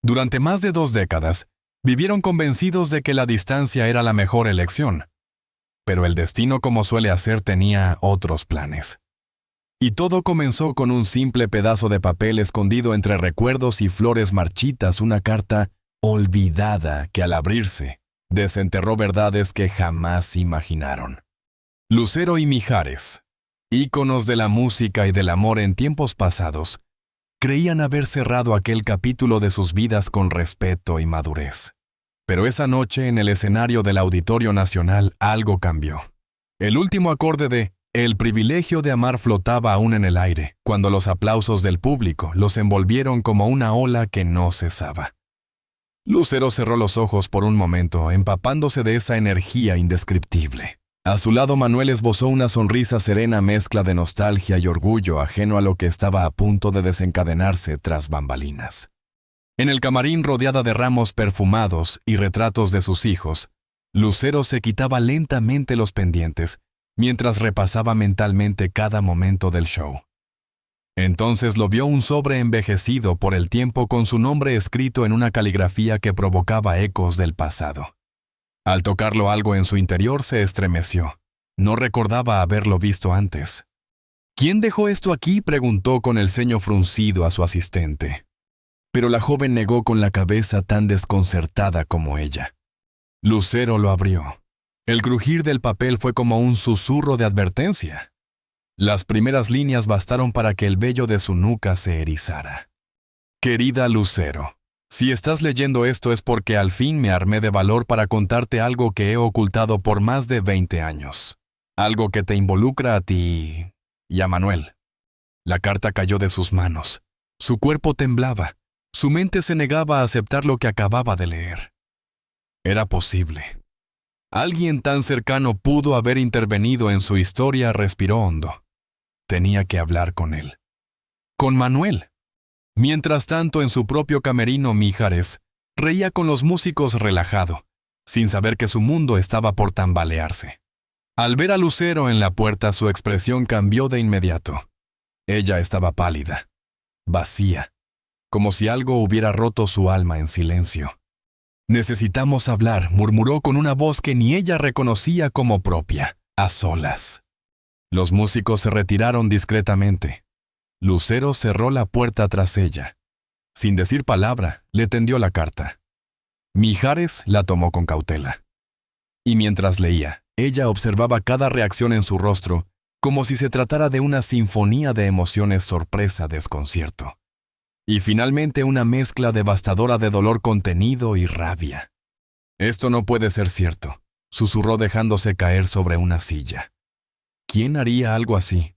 Durante más de 2 décadas, vivieron convencidos de que la distancia era la mejor elección. Pero el destino, como suele hacer, tenía otros planes. Y todo comenzó con un simple pedazo de papel escondido entre recuerdos y flores marchitas, una carta olvidada que al abrirse, desenterró verdades que jamás imaginaron. Lucero y Mijares, íconos de la música y del amor en tiempos pasados, creían haber cerrado aquel capítulo de sus vidas con respeto y madurez. Pero esa noche, en el escenario del Auditorio Nacional, algo cambió. El último acorde de El privilegio de amar flotaba aún en el aire, cuando los aplausos del público los envolvieron como una ola que no cesaba. Lucero cerró los ojos por un momento, empapándose de esa energía indescriptible. A su lado, Manuel esbozó una sonrisa serena, mezcla de nostalgia y orgullo, ajeno a lo que estaba a punto de desencadenarse tras bambalinas. En el camarín, rodeada de ramos perfumados y retratos de sus hijos, Lucero se quitaba lentamente los pendientes, mientras repasaba mentalmente cada momento del show. Entonces lo vio un sobre envejecido por el tiempo con su nombre escrito en una caligrafía que provocaba ecos del pasado. Al tocarlo, algo en su interior se estremeció. No recordaba haberlo visto antes. ¿Quién dejó esto aquí?, preguntó con el ceño fruncido a su asistente. Pero la joven negó con la cabeza, tan desconcertada como ella. Lucero lo abrió. El crujir del papel fue como un susurro de advertencia. Las primeras líneas bastaron para que el vello de su nuca se erizara. Querida Lucero, si estás leyendo esto es porque al fin me armé de valor para contarte algo que he ocultado por más de 20 años. Algo que te involucra a ti y a Manuel. La carta cayó de sus manos. Su cuerpo temblaba. Su mente se negaba a aceptar lo que acababa de leer. Era posible. Alguien tan cercano pudo haber intervenido en su historia. Respiró hondo. Tenía que hablar con él. Con Manuel. Mientras tanto, en su propio camerino, Mijares reía con los músicos relajado, sin saber que su mundo estaba por tambalearse. Al ver a Lucero en la puerta, su expresión cambió de inmediato. Ella estaba pálida, vacía, como si algo hubiera roto su alma en silencio. Necesitamos hablar, murmuró con una voz que ni ella reconocía como propia, a solas. Los músicos se retiraron discretamente. Lucero cerró la puerta tras ella. Sin decir palabra, le tendió la carta. Mijares la tomó con cautela. Y mientras leía, ella observaba cada reacción en su rostro, como si se tratara de una sinfonía de emociones: sorpresa, desconcierto. Y finalmente una mezcla devastadora de dolor contenido y rabia. Esto no puede ser cierto, susurró dejándose caer sobre una silla. ¿Quién haría algo así?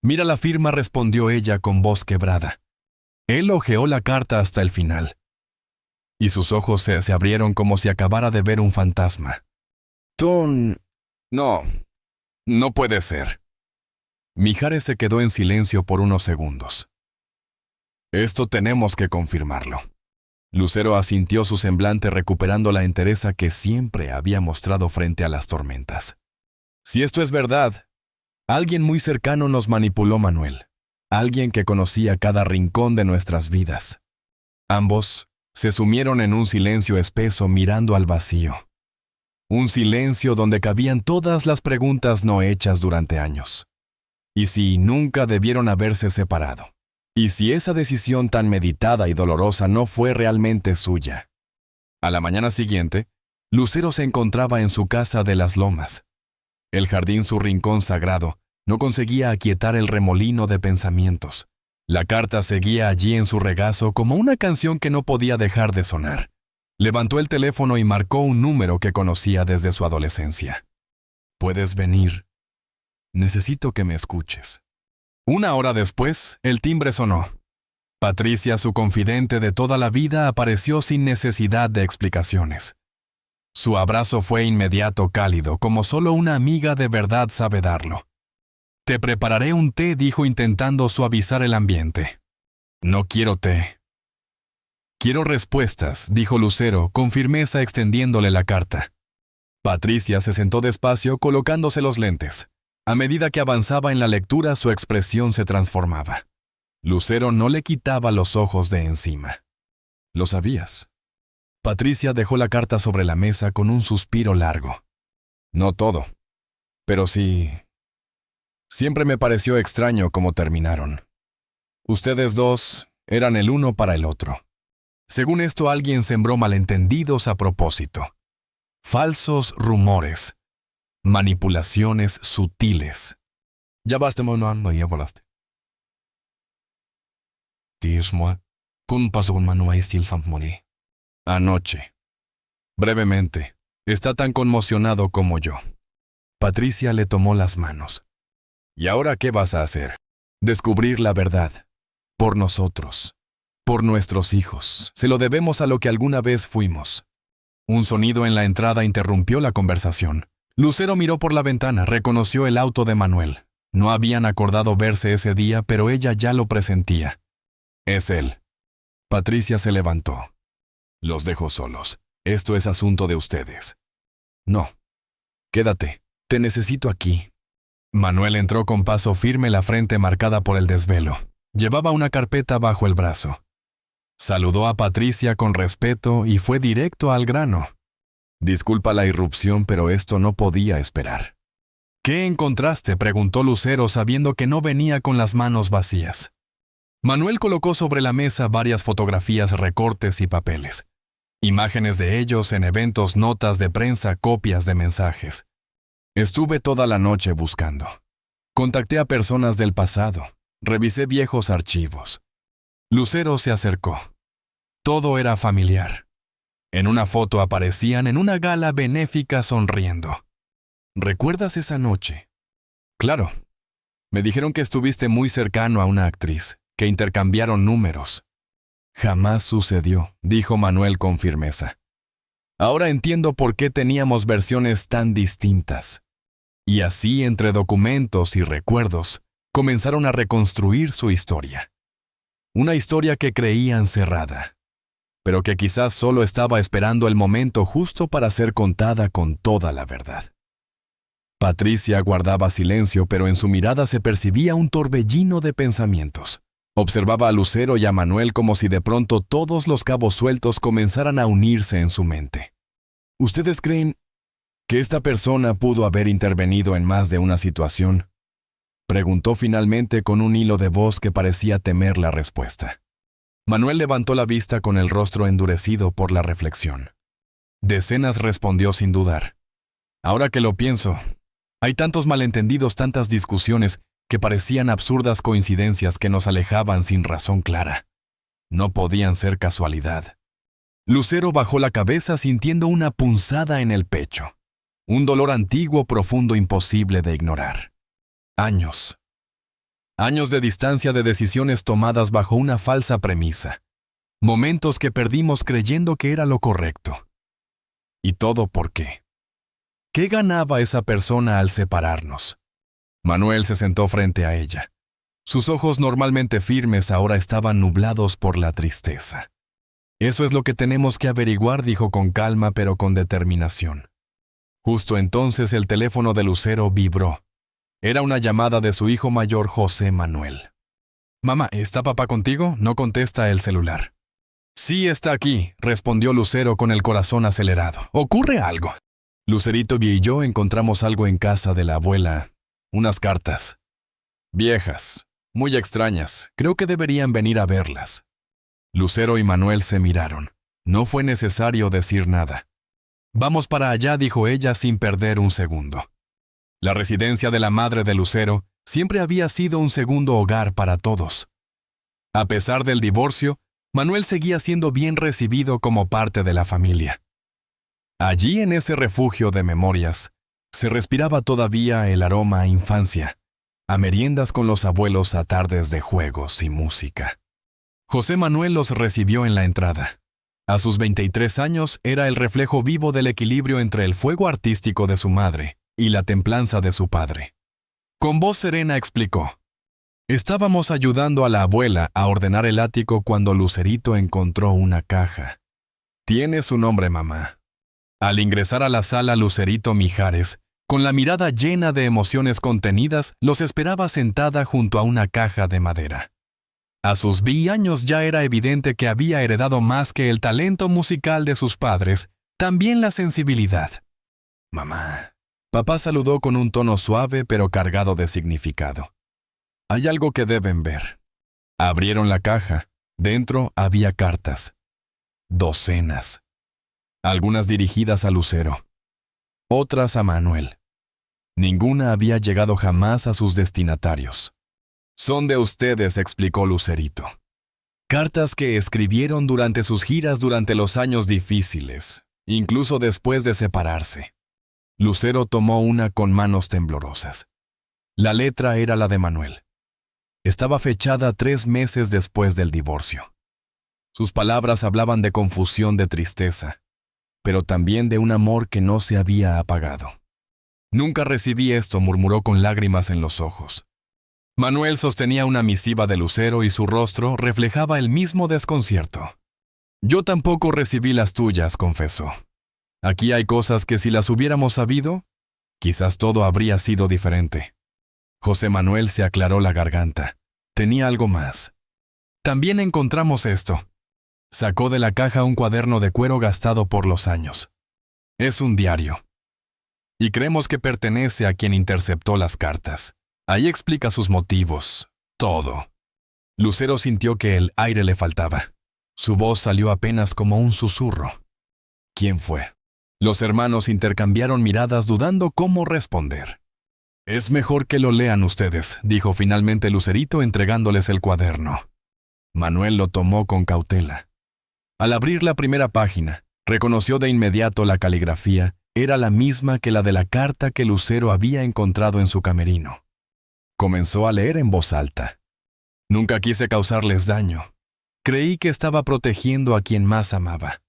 Mira la firma, respondió ella con voz quebrada. Él hojeó la carta hasta el final. Y sus ojos se abrieron como si acabara de ver un fantasma. Tú... No puede ser. Mijares se quedó en silencio por unos segundos. Esto tenemos que confirmarlo. Lucero asintió, su semblante recuperando la entereza que siempre había mostrado frente a las tormentas. Si esto es verdad, alguien muy cercano nos manipuló, Manuel. Alguien que conocía cada rincón de nuestras vidas. Ambos se sumieron en un silencio espeso, mirando al vacío. Un silencio donde cabían todas las preguntas no hechas durante años. ¿Y si nunca debieron haberse separado? ¿Y si esa decisión tan meditada y dolorosa no fue realmente suya? A la mañana siguiente, Lucero se encontraba en su casa de las Lomas. El jardín, su rincón sagrado, no conseguía aquietar el remolino de pensamientos. La carta seguía allí en su regazo como una canción que no podía dejar de sonar. Levantó el teléfono y marcó un número que conocía desde su adolescencia. ¿Puedes venir? Necesito que me escuches. 1 hora después, el timbre sonó. Patricia, su confidente de toda la vida, apareció sin necesidad de explicaciones. Su abrazo fue inmediato, cálido, como solo una amiga de verdad sabe darlo. Te prepararé un té, dijo intentando suavizar el ambiente. No quiero té. Quiero respuestas, dijo Lucero, con firmeza, extendiéndole la carta. Patricia se sentó despacio, colocándose los lentes. A medida que avanzaba en la lectura, su expresión se transformaba. Lucero no le quitaba los ojos de encima. Lo sabías. Patricia dejó la carta sobre la mesa con un suspiro largo. No todo, pero sí. Siempre me pareció extraño cómo terminaron. Ustedes dos eran el uno para el otro. Según esto, alguien sembró malentendidos a propósito. Falsos rumores. Manipulaciones sutiles. Ya basta, no, ya volaste. Dis-moi, ¿cómo pasó con Manuel Saint-Moni? Anoche. Brevemente. Está tan conmocionado como yo. Patricia le tomó las manos. ¿Y ahora qué vas a hacer? Descubrir la verdad. Por nosotros. Por nuestros hijos. Se lo debemos a lo que alguna vez fuimos. Un sonido en la entrada interrumpió la conversación. Lucero miró por la ventana, reconoció el auto de Manuel. No habían acordado verse ese día, pero ella ya lo presentía. Es él. Patricia se levantó. Los dejo solos. Esto es asunto de ustedes. No. Quédate. Te necesito aquí. Manuel entró con paso firme, la frente marcada por el desvelo. Llevaba una carpeta bajo el brazo. Saludó a Patricia con respeto y fue directo al grano. Disculpa la irrupción, pero esto no podía esperar. ¿Qué encontraste?, preguntó Lucero, sabiendo que no venía con las manos vacías. Manuel colocó sobre la mesa varias fotografías, recortes y papeles. Imágenes de ellos en eventos, notas de prensa, copias de mensajes. Estuve toda la noche buscando. Contacté a personas del pasado. Revisé viejos archivos. Lucero se acercó. Todo era familiar. En una foto aparecían en una gala benéfica sonriendo. ¿Recuerdas esa noche? Claro. Me dijeron que estuviste muy cercano a una actriz, que intercambiaron números. Jamás sucedió, dijo Manuel con firmeza. Ahora entiendo por qué teníamos versiones tan distintas. Y así, entre documentos y recuerdos, comenzaron a reconstruir su historia. Una historia que creían cerrada, pero que quizás solo estaba esperando el momento justo para ser contada con toda la verdad. Patricia guardaba silencio, pero en su mirada se percibía un torbellino de pensamientos. Observaba a Lucero y a Manuel como si de pronto todos los cabos sueltos comenzaran a unirse en su mente. ¿Ustedes creen que esta persona pudo haber intervenido en más de una situación? Preguntó finalmente con un hilo de voz que parecía temer la respuesta. Manuel levantó la vista con el rostro endurecido por la reflexión. Decenas, respondió sin dudar. Ahora que lo pienso, hay tantos malentendidos, tantas discusiones que parecían absurdas coincidencias que nos alejaban sin razón clara. No podían ser casualidad. Lucero bajó la cabeza sintiendo una punzada en el pecho. Un dolor antiguo, profundo, imposible de ignorar. Años. Años de distancia, de decisiones tomadas bajo una falsa premisa. Momentos que perdimos creyendo que era lo correcto. ¿Y todo por qué? ¿Qué ganaba esa persona al separarnos? Manuel se sentó frente a ella. Sus ojos, normalmente firmes, ahora estaban nublados por la tristeza. Eso es lo que tenemos que averiguar, dijo con calma pero con determinación. Justo entonces el teléfono de Lucero vibró. Era una llamada de su hijo mayor, José Manuel. «Mamá, ¿está papá contigo?», no contesta el celular. «Sí, está aquí», respondió Lucero con el corazón acelerado. «¿Ocurre algo?». Lucerito y yo encontramos algo en casa de la abuela. Unas cartas. Viejas, muy extrañas. Creo que deberían venir a verlas. Lucero y Manuel se miraron. No fue necesario decir nada. «Vamos para allá», dijo ella sin perder un segundo. La residencia de la madre de Lucero siempre había sido un segundo hogar para todos. A pesar del divorcio, Manuel seguía siendo bien recibido como parte de la familia. Allí, en ese refugio de memorias, se respiraba todavía el aroma a infancia, a meriendas con los abuelos, a tardes de juegos y música. José Manuel los recibió en la entrada. A sus 23 años era el reflejo vivo del equilibrio entre el fuego artístico de su madre y la templanza de su padre. Con voz serena explicó: «Estábamos ayudando a la abuela a ordenar el ático cuando Lucerito encontró una caja. Tiene su nombre, mamá». Al ingresar a la sala, Lucerito Mijares, con la mirada llena de emociones contenidas, los esperaba sentada junto a una caja de madera. A sus 20 años ya era evidente que había heredado más que el talento musical de sus padres, también la sensibilidad. Mamá. Papá saludó con un tono suave pero cargado de significado. Hay algo que deben ver. Abrieron la caja. Dentro había cartas. Docenas. Algunas dirigidas a Lucero. Otras a Manuel. Ninguna había llegado jamás a sus destinatarios. Son de ustedes, explicó Lucerito. Cartas que escribieron durante sus giras durante los años difíciles, incluso después de separarse. Lucero tomó una con manos temblorosas. La letra era la de Manuel. Estaba fechada 3 meses después del divorcio. Sus palabras hablaban de confusión, de tristeza, pero también de un amor que no se había apagado. Nunca recibí esto, murmuró con lágrimas en los ojos. Manuel sostenía una misiva de Lucero y su rostro reflejaba el mismo desconcierto. Yo tampoco recibí las tuyas, confesó. Aquí hay cosas que si las hubiéramos sabido, quizás todo habría sido diferente. José Manuel se aclaró la garganta. Tenía algo más. También encontramos esto. Sacó de la caja un cuaderno de cuero gastado por los años. Es un diario. Y creemos que pertenece a quien interceptó las cartas. Ahí explica sus motivos. Todo. Lucero sintió que el aire le faltaba. Su voz salió apenas como un susurro. ¿Quién fue? Los hermanos intercambiaron miradas dudando cómo responder. Es mejor que lo lean ustedes, dijo finalmente Lucerito entregándoles el cuaderno. Manuel lo tomó con cautela. Al abrir la primera página, reconoció de inmediato la caligrafía. Era la misma que la de la carta que Lucero había encontrado en su camerino. Comenzó a leer en voz alta. Nunca quise causarles daño. Creí que estaba protegiendo a quien más amaba.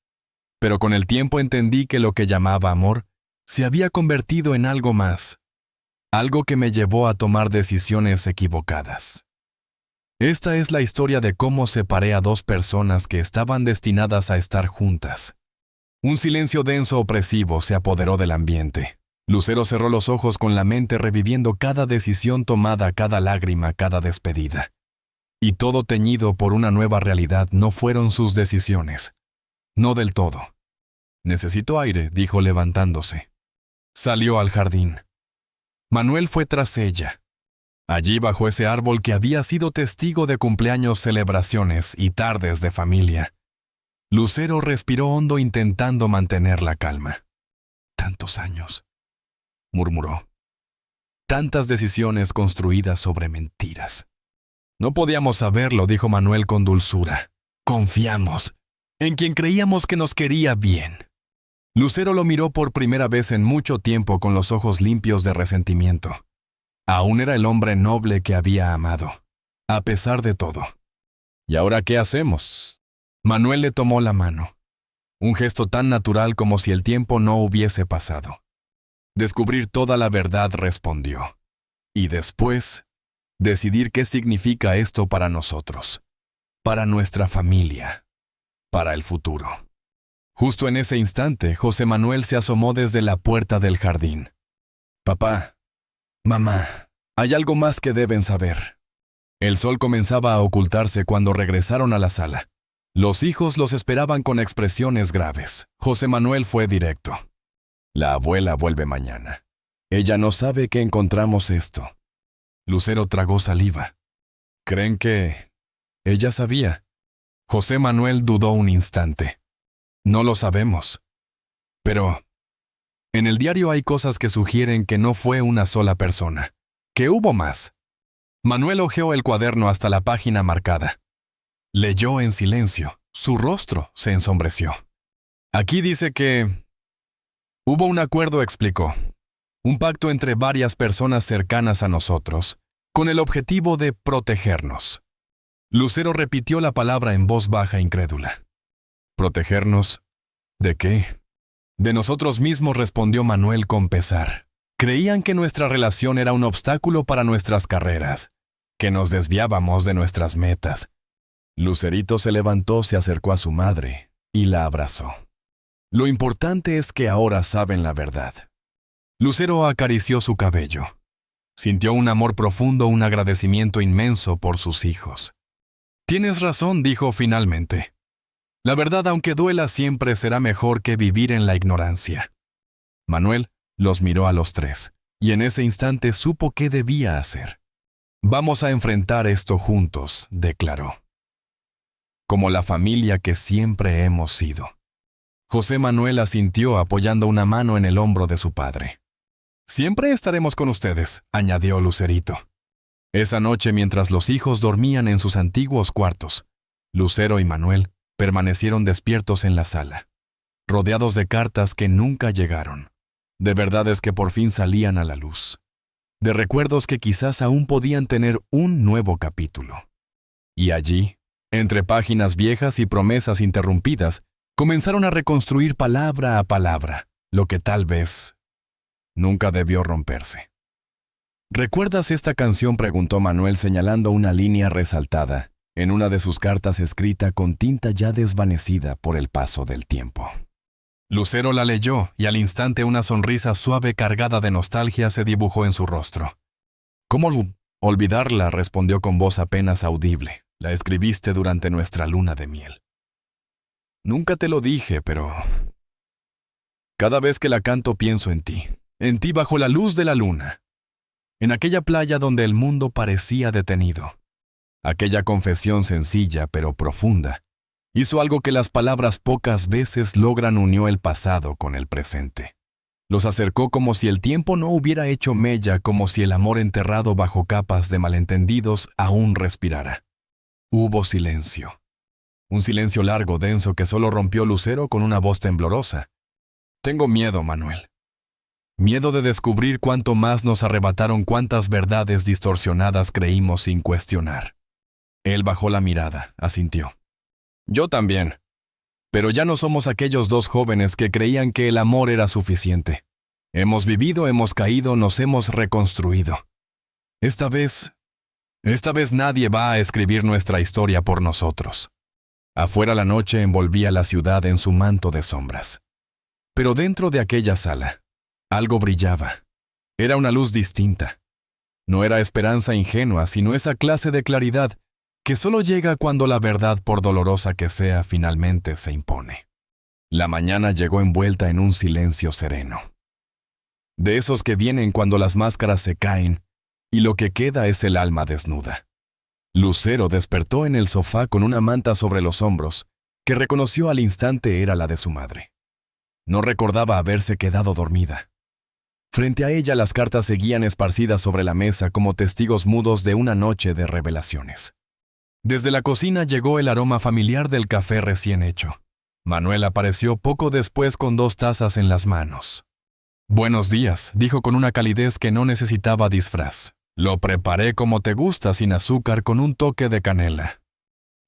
Pero con el tiempo entendí que lo que llamaba amor se había convertido en algo más. Algo que me llevó a tomar decisiones equivocadas. Esta es la historia de cómo separé a 2 personas que estaban destinadas a estar juntas. Un silencio denso opresivo se apoderó del ambiente. Lucero cerró los ojos con la mente reviviendo cada decisión tomada, cada lágrima, cada despedida. Y todo teñido por una nueva realidad no fueron sus decisiones. No del todo. Necesito aire, dijo levantándose. Salió al jardín. Manuel fue tras ella. Allí bajo ese árbol que había sido testigo de cumpleaños, celebraciones y tardes de familia. Lucero respiró hondo intentando mantener la calma. Tantos años, murmuró. Tantas decisiones construidas sobre mentiras. No podíamos saberlo, dijo Manuel con dulzura. Confiamos en quien creíamos que nos quería bien. Lucero lo miró por primera vez en mucho tiempo con los ojos limpios de resentimiento. Aún era el hombre noble que había amado, a pesar de todo. ¿Y ahora qué hacemos? Manuel le tomó la mano. Un gesto tan natural como si el tiempo no hubiese pasado. Descubrir toda la verdad, respondió. Y después, decidir qué significa esto para nosotros, para nuestra familia, para el futuro. Justo en ese instante, José Manuel se asomó desde la puerta del jardín. Papá, mamá, hay algo más que deben saber. El sol comenzaba a ocultarse cuando regresaron a la sala. Los hijos los esperaban con expresiones graves. José Manuel fue directo. La abuela vuelve mañana. Ella no sabe que encontramos esto. Lucero tragó saliva. ¿Creen que ella sabía? José Manuel dudó un instante. No lo sabemos. Pero en el diario hay cosas que sugieren que no fue una sola persona, que hubo más. Manuel hojeó el cuaderno hasta la página marcada. Leyó en silencio. Su rostro se ensombreció. Aquí dice que hubo un acuerdo, explicó. Un pacto entre varias personas cercanas a nosotros, con el objetivo de protegernos. Lucero repitió la palabra en voz baja, incrédula. ¿Protegernos? ¿De qué? De nosotros mismos, respondió Manuel con pesar. Creían que nuestra relación era un obstáculo para nuestras carreras, que nos desviábamos de nuestras metas. Lucerito se levantó, se acercó a su madre y la abrazó. Lo importante es que ahora saben la verdad. Lucero acarició su cabello. Sintió un amor profundo, un agradecimiento inmenso por sus hijos. Tienes razón, dijo finalmente. La verdad, aunque duela, siempre será mejor que vivir en la ignorancia. Manuel los miró a los tres, y en ese instante supo qué debía hacer. Vamos a enfrentar esto juntos, declaró. Como la familia que siempre hemos sido. José Manuel asintió apoyando una mano en el hombro de su padre. Siempre estaremos con ustedes, añadió Lucerito. Esa noche, mientras los hijos dormían en sus antiguos cuartos, Lucero y Manuel permanecieron despiertos en la sala, rodeados de cartas que nunca llegaron, de verdades que por fin salían a la luz, de recuerdos que quizás aún podían tener un nuevo capítulo. Y allí, entre páginas viejas y promesas interrumpidas, comenzaron a reconstruir palabra a palabra, lo que tal vez nunca debió romperse. ¿Recuerdas esta canción?, preguntó Manuel señalando una línea resaltada en una de sus cartas escrita con tinta ya desvanecida por el paso del tiempo. Lucero la leyó y al instante una sonrisa suave cargada de nostalgia se dibujó en su rostro. ¿Cómo olvidarla?, respondió con voz apenas audible. La escribiste durante nuestra luna de miel. Nunca te lo dije, pero cada vez que la canto pienso en ti bajo la luz de la luna, en aquella playa donde el mundo parecía detenido. Aquella confesión sencilla pero profunda hizo algo que las palabras pocas veces logran, unió el pasado con el presente. Los acercó como si el tiempo no hubiera hecho mella, como si el amor enterrado bajo capas de malentendidos aún respirara. Hubo silencio. Un silencio largo, denso, que solo rompió Lucero con una voz temblorosa. Tengo miedo, Manuel. Miedo de descubrir cuánto más nos arrebataron, cuántas verdades distorsionadas creímos sin cuestionar. Él bajó la mirada, asintió. Yo también. Pero ya no somos aquellos dos jóvenes que creían que el amor era suficiente. Hemos vivido, hemos caído, nos hemos reconstruido. Esta vez nadie va a escribir nuestra historia por nosotros. Afuera la noche envolvía la ciudad en su manto de sombras. Pero dentro de aquella sala, algo brillaba. Era una luz distinta. No era esperanza ingenua, sino esa clase de claridad que solo llega cuando la verdad, por dolorosa que sea, finalmente se impone. La mañana llegó envuelta en un silencio sereno. De esos que vienen cuando las máscaras se caen y lo que queda es el alma desnuda. Lucero despertó en el sofá con una manta sobre los hombros, que reconoció al instante era la de su madre. No recordaba haberse quedado dormida. Frente a ella las cartas seguían esparcidas sobre la mesa como testigos mudos de una noche de revelaciones. Desde la cocina llegó el aroma familiar del café recién hecho. Manuel apareció poco después con 2 tazas en las manos. Buenos días, dijo con una calidez que no necesitaba disfraz. Lo preparé como te gusta, sin azúcar, con un toque de canela.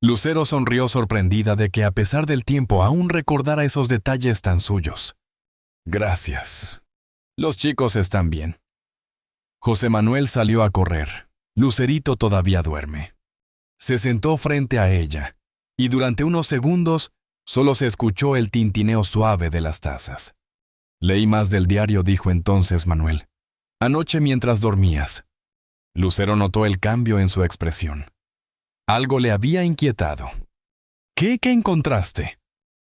Lucero sonrió sorprendida de que a pesar del tiempo aún recordara esos detalles tan suyos. Gracias. Los chicos están bien. José Manuel salió a correr. Lucerito todavía duerme. Se sentó frente a ella, y durante unos segundos solo se escuchó el tintineo suave de las tazas. Leí más del diario, dijo entonces Manuel. Anoche mientras dormías. Lucero notó el cambio en su expresión. Algo le había inquietado. ¿Qué encontraste?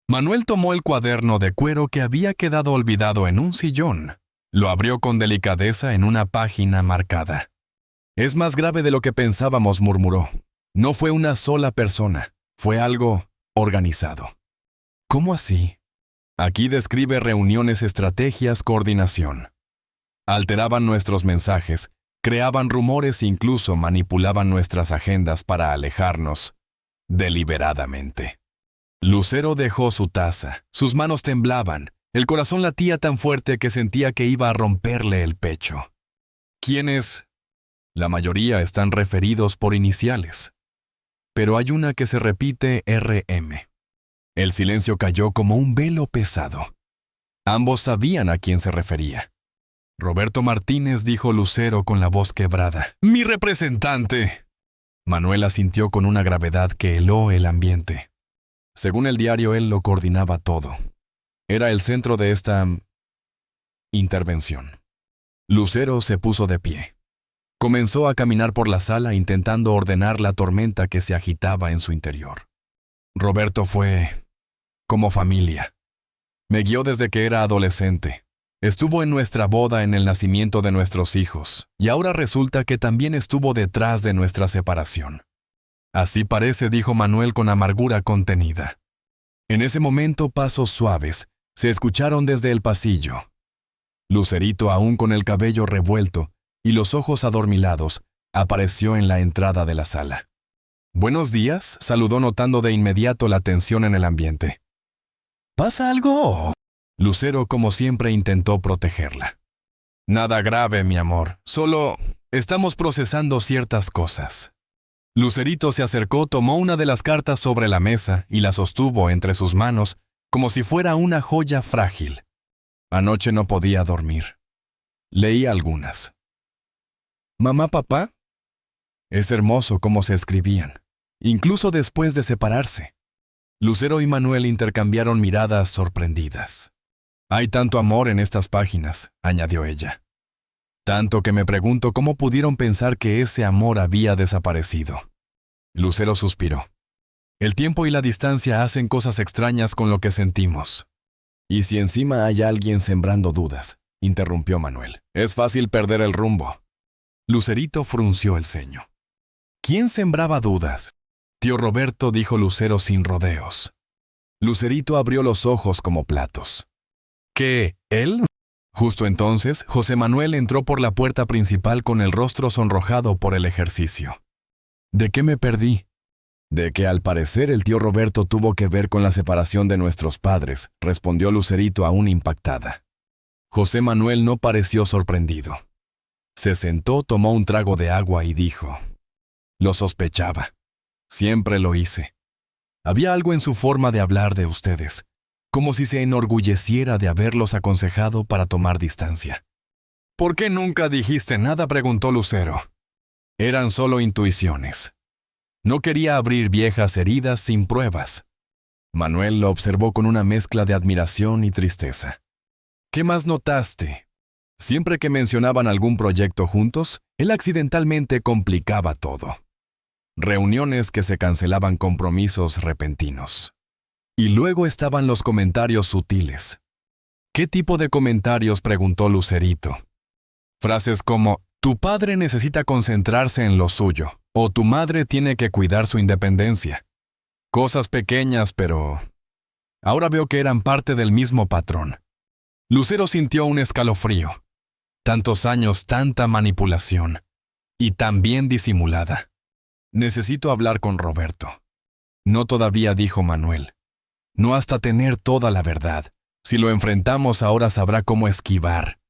Manuel tomó el cuaderno de cuero que había quedado olvidado en un sillón. Lo abrió con delicadeza en una página marcada. Es más grave de lo que pensábamos, murmuró. No fue una sola persona, fue algo organizado. ¿Cómo así? Aquí describe reuniones, estrategias, coordinación. Alteraban nuestros mensajes, creaban rumores e incluso manipulaban nuestras agendas para alejarnos deliberadamente. Lucero dejó su taza, sus manos temblaban, el corazón latía tan fuerte que sentía que iba a romperle el pecho. ¿Quiénes? La mayoría están referidos por iniciales. Pero hay una que se repite RM. El silencio cayó como un velo pesado. Ambos sabían a quién se refería. Roberto Martínez, dijo Lucero con la voz quebrada. ¡Mi representante! Manuel asintió con una gravedad que heló el ambiente. Según el diario, él lo coordinaba todo. Era el centro de esta intervención. Lucero se puso de pie. Comenzó a caminar por la sala intentando ordenar la tormenta que se agitaba en su interior. Roberto fue como familia. Me guió desde que era adolescente. Estuvo en nuestra boda, en el nacimiento de nuestros hijos, y ahora resulta que también estuvo detrás de nuestra separación. Así parece, dijo Manuel con amargura contenida. En ese momento, pasos suaves se escucharon desde el pasillo. Lucerito, aún con el cabello revuelto y los ojos adormilados, apareció en la entrada de la sala. «Buenos días», saludó notando de inmediato la tensión en el ambiente. «¿Pasa algo?» Lucero, como siempre, intentó protegerla. «Nada grave, mi amor. Solo estamos procesando ciertas cosas». Lucerito se acercó, tomó una de las cartas sobre la mesa y la sostuvo entre sus manos como si fuera una joya frágil. Anoche no podía dormir. Leí algunas. «Mamá, papá». Es hermoso cómo se escribían, incluso después de separarse. Lucero y Manuel intercambiaron miradas sorprendidas. «Hay tanto amor en estas páginas», añadió ella. «Tanto que me pregunto cómo pudieron pensar que ese amor había desaparecido». Lucero suspiró. «El tiempo y la distancia hacen cosas extrañas con lo que sentimos». «Y si encima hay alguien sembrando dudas», interrumpió Manuel, «es fácil perder el rumbo». Lucerito frunció el ceño. «¿Quién sembraba dudas?» «Tío Roberto», dijo Lucero sin rodeos. Lucerito abrió los ojos como platos. «¿Qué? ¿Él?» Justo entonces, José Manuel entró por la puerta principal con el rostro sonrojado por el ejercicio. «¿De qué me perdí?» «De que al parecer el tío Roberto tuvo que ver con la separación de nuestros padres», respondió Lucerito aún impactada. José Manuel no pareció sorprendido. Se sentó, tomó un trago de agua y dijo: «Lo sospechaba. Siempre lo hice. Había algo en su forma de hablar de ustedes, como si se enorgulleciera de haberlos aconsejado para tomar distancia». «¿Por qué nunca dijiste nada?», preguntó Lucero. «Eran solo intuiciones. No quería abrir viejas heridas sin pruebas». Manuel lo observó con una mezcla de admiración y tristeza. «¿Qué más notaste?» Siempre que mencionaban algún proyecto juntos, él accidentalmente complicaba todo. Reuniones que se cancelaban, compromisos repentinos. Y luego estaban los comentarios sutiles. «¿Qué tipo de comentarios?», preguntó Lucerito. Frases como: «Tu padre necesita concentrarse en lo suyo», o «Tu madre tiene que cuidar su independencia». Cosas pequeñas, pero ahora veo que eran parte del mismo patrón. Lucero sintió un escalofrío. Tantos años, tanta manipulación. Y tan bien disimulada. «Necesito hablar con Roberto». «No todavía», dijo Manuel. «No hasta tener toda la verdad. Si lo enfrentamos ahora sabrá cómo esquivar».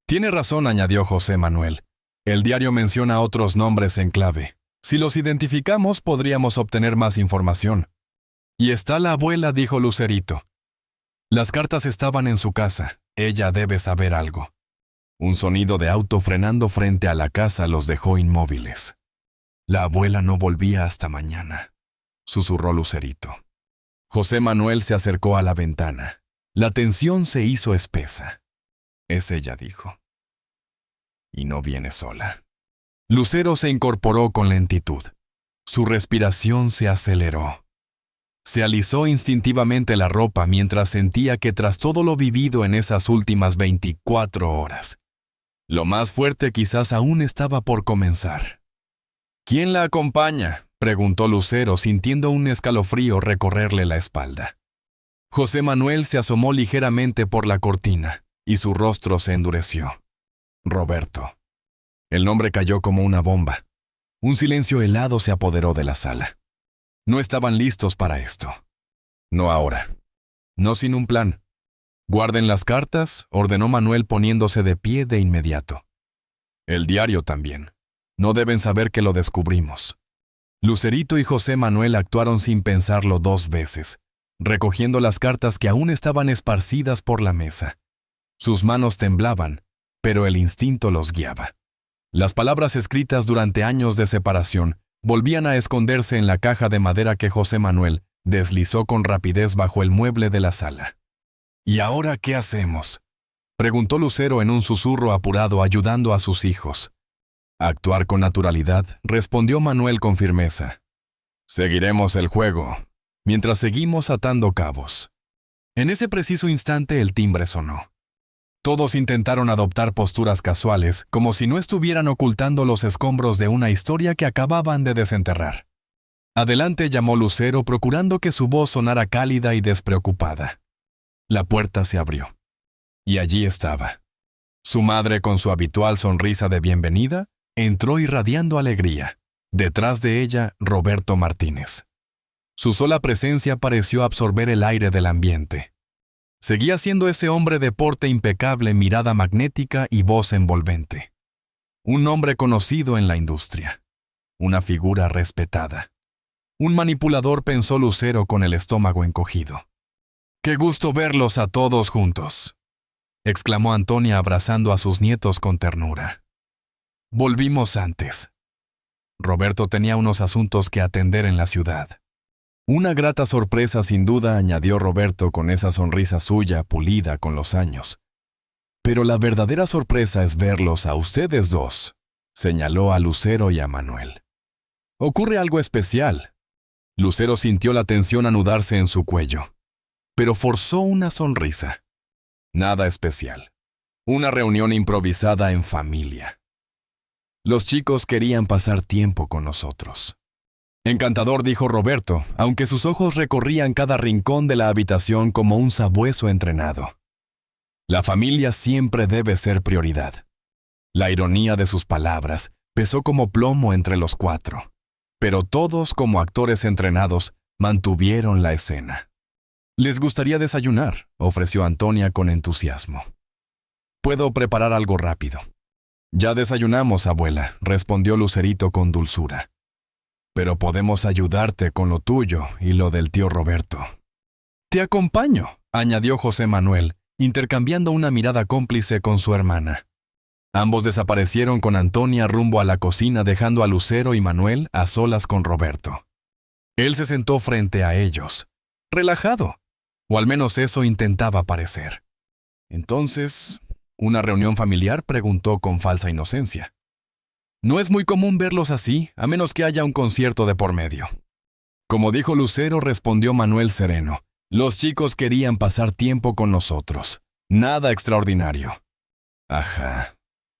«Tiene razón», añadió José Manuel. «El diario menciona otros nombres en clave. Si los identificamos podríamos obtener más información». «Y está la abuela», dijo Lucerito. «Las cartas estaban en su casa. Ella debe saber algo». Un sonido de auto frenando frente a la casa los dejó inmóviles. «La abuela no volvía hasta mañana», susurró Lucerito. José Manuel se acercó a la ventana. La tensión se hizo espesa. «Es ella», dijo. «Y no viene sola». Lucero se incorporó con lentitud. Su respiración se aceleró. Se alisó instintivamente la ropa mientras sentía que tras todo lo vivido en esas últimas 24 horas, lo más fuerte quizás aún estaba por comenzar. «¿Quién la acompaña?», preguntó Lucero, sintiendo un escalofrío recorrerle la espalda. José Manuel se asomó ligeramente por la cortina y su rostro se endureció. «Roberto». El nombre cayó como una bomba. Un silencio helado se apoderó de la sala. No estaban listos para esto. No ahora. No sin un plan. «Guarden las cartas», ordenó Manuel poniéndose de pie de inmediato. «El diario también. No deben saber que lo descubrimos». Lucerito y José Manuel actuaron sin pensarlo 2 veces, recogiendo las cartas que aún estaban esparcidas por la mesa. Sus manos temblaban, pero el instinto los guiaba. Las palabras escritas durante años de separación volvían a esconderse en la caja de madera que José Manuel deslizó con rapidez bajo el mueble de la sala. «¿Y ahora qué hacemos?», preguntó Lucero en un susurro apurado, ayudando a sus hijos. Actuar con naturalidad, respondió Manuel con firmeza. Seguiremos el juego, mientras seguimos atando cabos. En ese preciso instante el timbre sonó. Todos intentaron adoptar posturas casuales, como si no estuvieran ocultando los escombros de una historia que acababan de desenterrar. Adelante llamó Lucero, procurando que su voz sonara cálida y despreocupada. La puerta se abrió. Y allí estaba. Su madre, con su habitual sonrisa de bienvenida, entró irradiando alegría. Detrás de ella, Roberto Martínez. Su sola presencia pareció absorber el aire del ambiente. Seguía siendo ese hombre de porte impecable, mirada magnética y voz envolvente. Un hombre conocido en la industria. Una figura respetada. Un manipulador, pensó Lucero con el estómago encogido. ¡Qué gusto verlos a todos juntos!, exclamó Antonia abrazando a sus nietos con ternura. Volvimos antes. Roberto tenía unos asuntos que atender en la ciudad. Una grata sorpresa sin duda, añadió Roberto con esa sonrisa suya pulida con los años. Pero la verdadera sorpresa es verlos a ustedes dos, señaló a Lucero y a Manuel. Ocurre algo especial. Lucero sintió la tensión anudarse en su cuello, pero forzó una sonrisa. Nada especial. Una reunión improvisada en familia. Los chicos querían pasar tiempo con nosotros. Encantador, dijo Roberto, aunque sus ojos recorrían cada rincón de la habitación como un sabueso entrenado. La familia siempre debe ser prioridad. La ironía de sus palabras pesó como plomo entre los cuatro, pero todos, como actores entrenados, mantuvieron la escena. «Les gustaría desayunar», ofreció Antonia con entusiasmo. «Puedo preparar algo rápido». «Ya desayunamos, abuela», respondió Lucerito con dulzura. «Pero podemos ayudarte con lo tuyo y lo del tío Roberto». «Te acompaño», añadió José Manuel, intercambiando una mirada cómplice con su hermana. Ambos desaparecieron con Antonia rumbo a la cocina, dejando a Lucero y Manuel a solas con Roberto. Él se sentó frente a ellos, relajado, o al menos eso intentaba parecer. «Entonces, ¿una reunión familiar?», preguntó con falsa inocencia. «No es muy común verlos así, a menos que haya un concierto de por medio». Como dijo Lucero, respondió Manuel sereno. «Los chicos querían pasar tiempo con nosotros. Nada extraordinario». «Ajá»,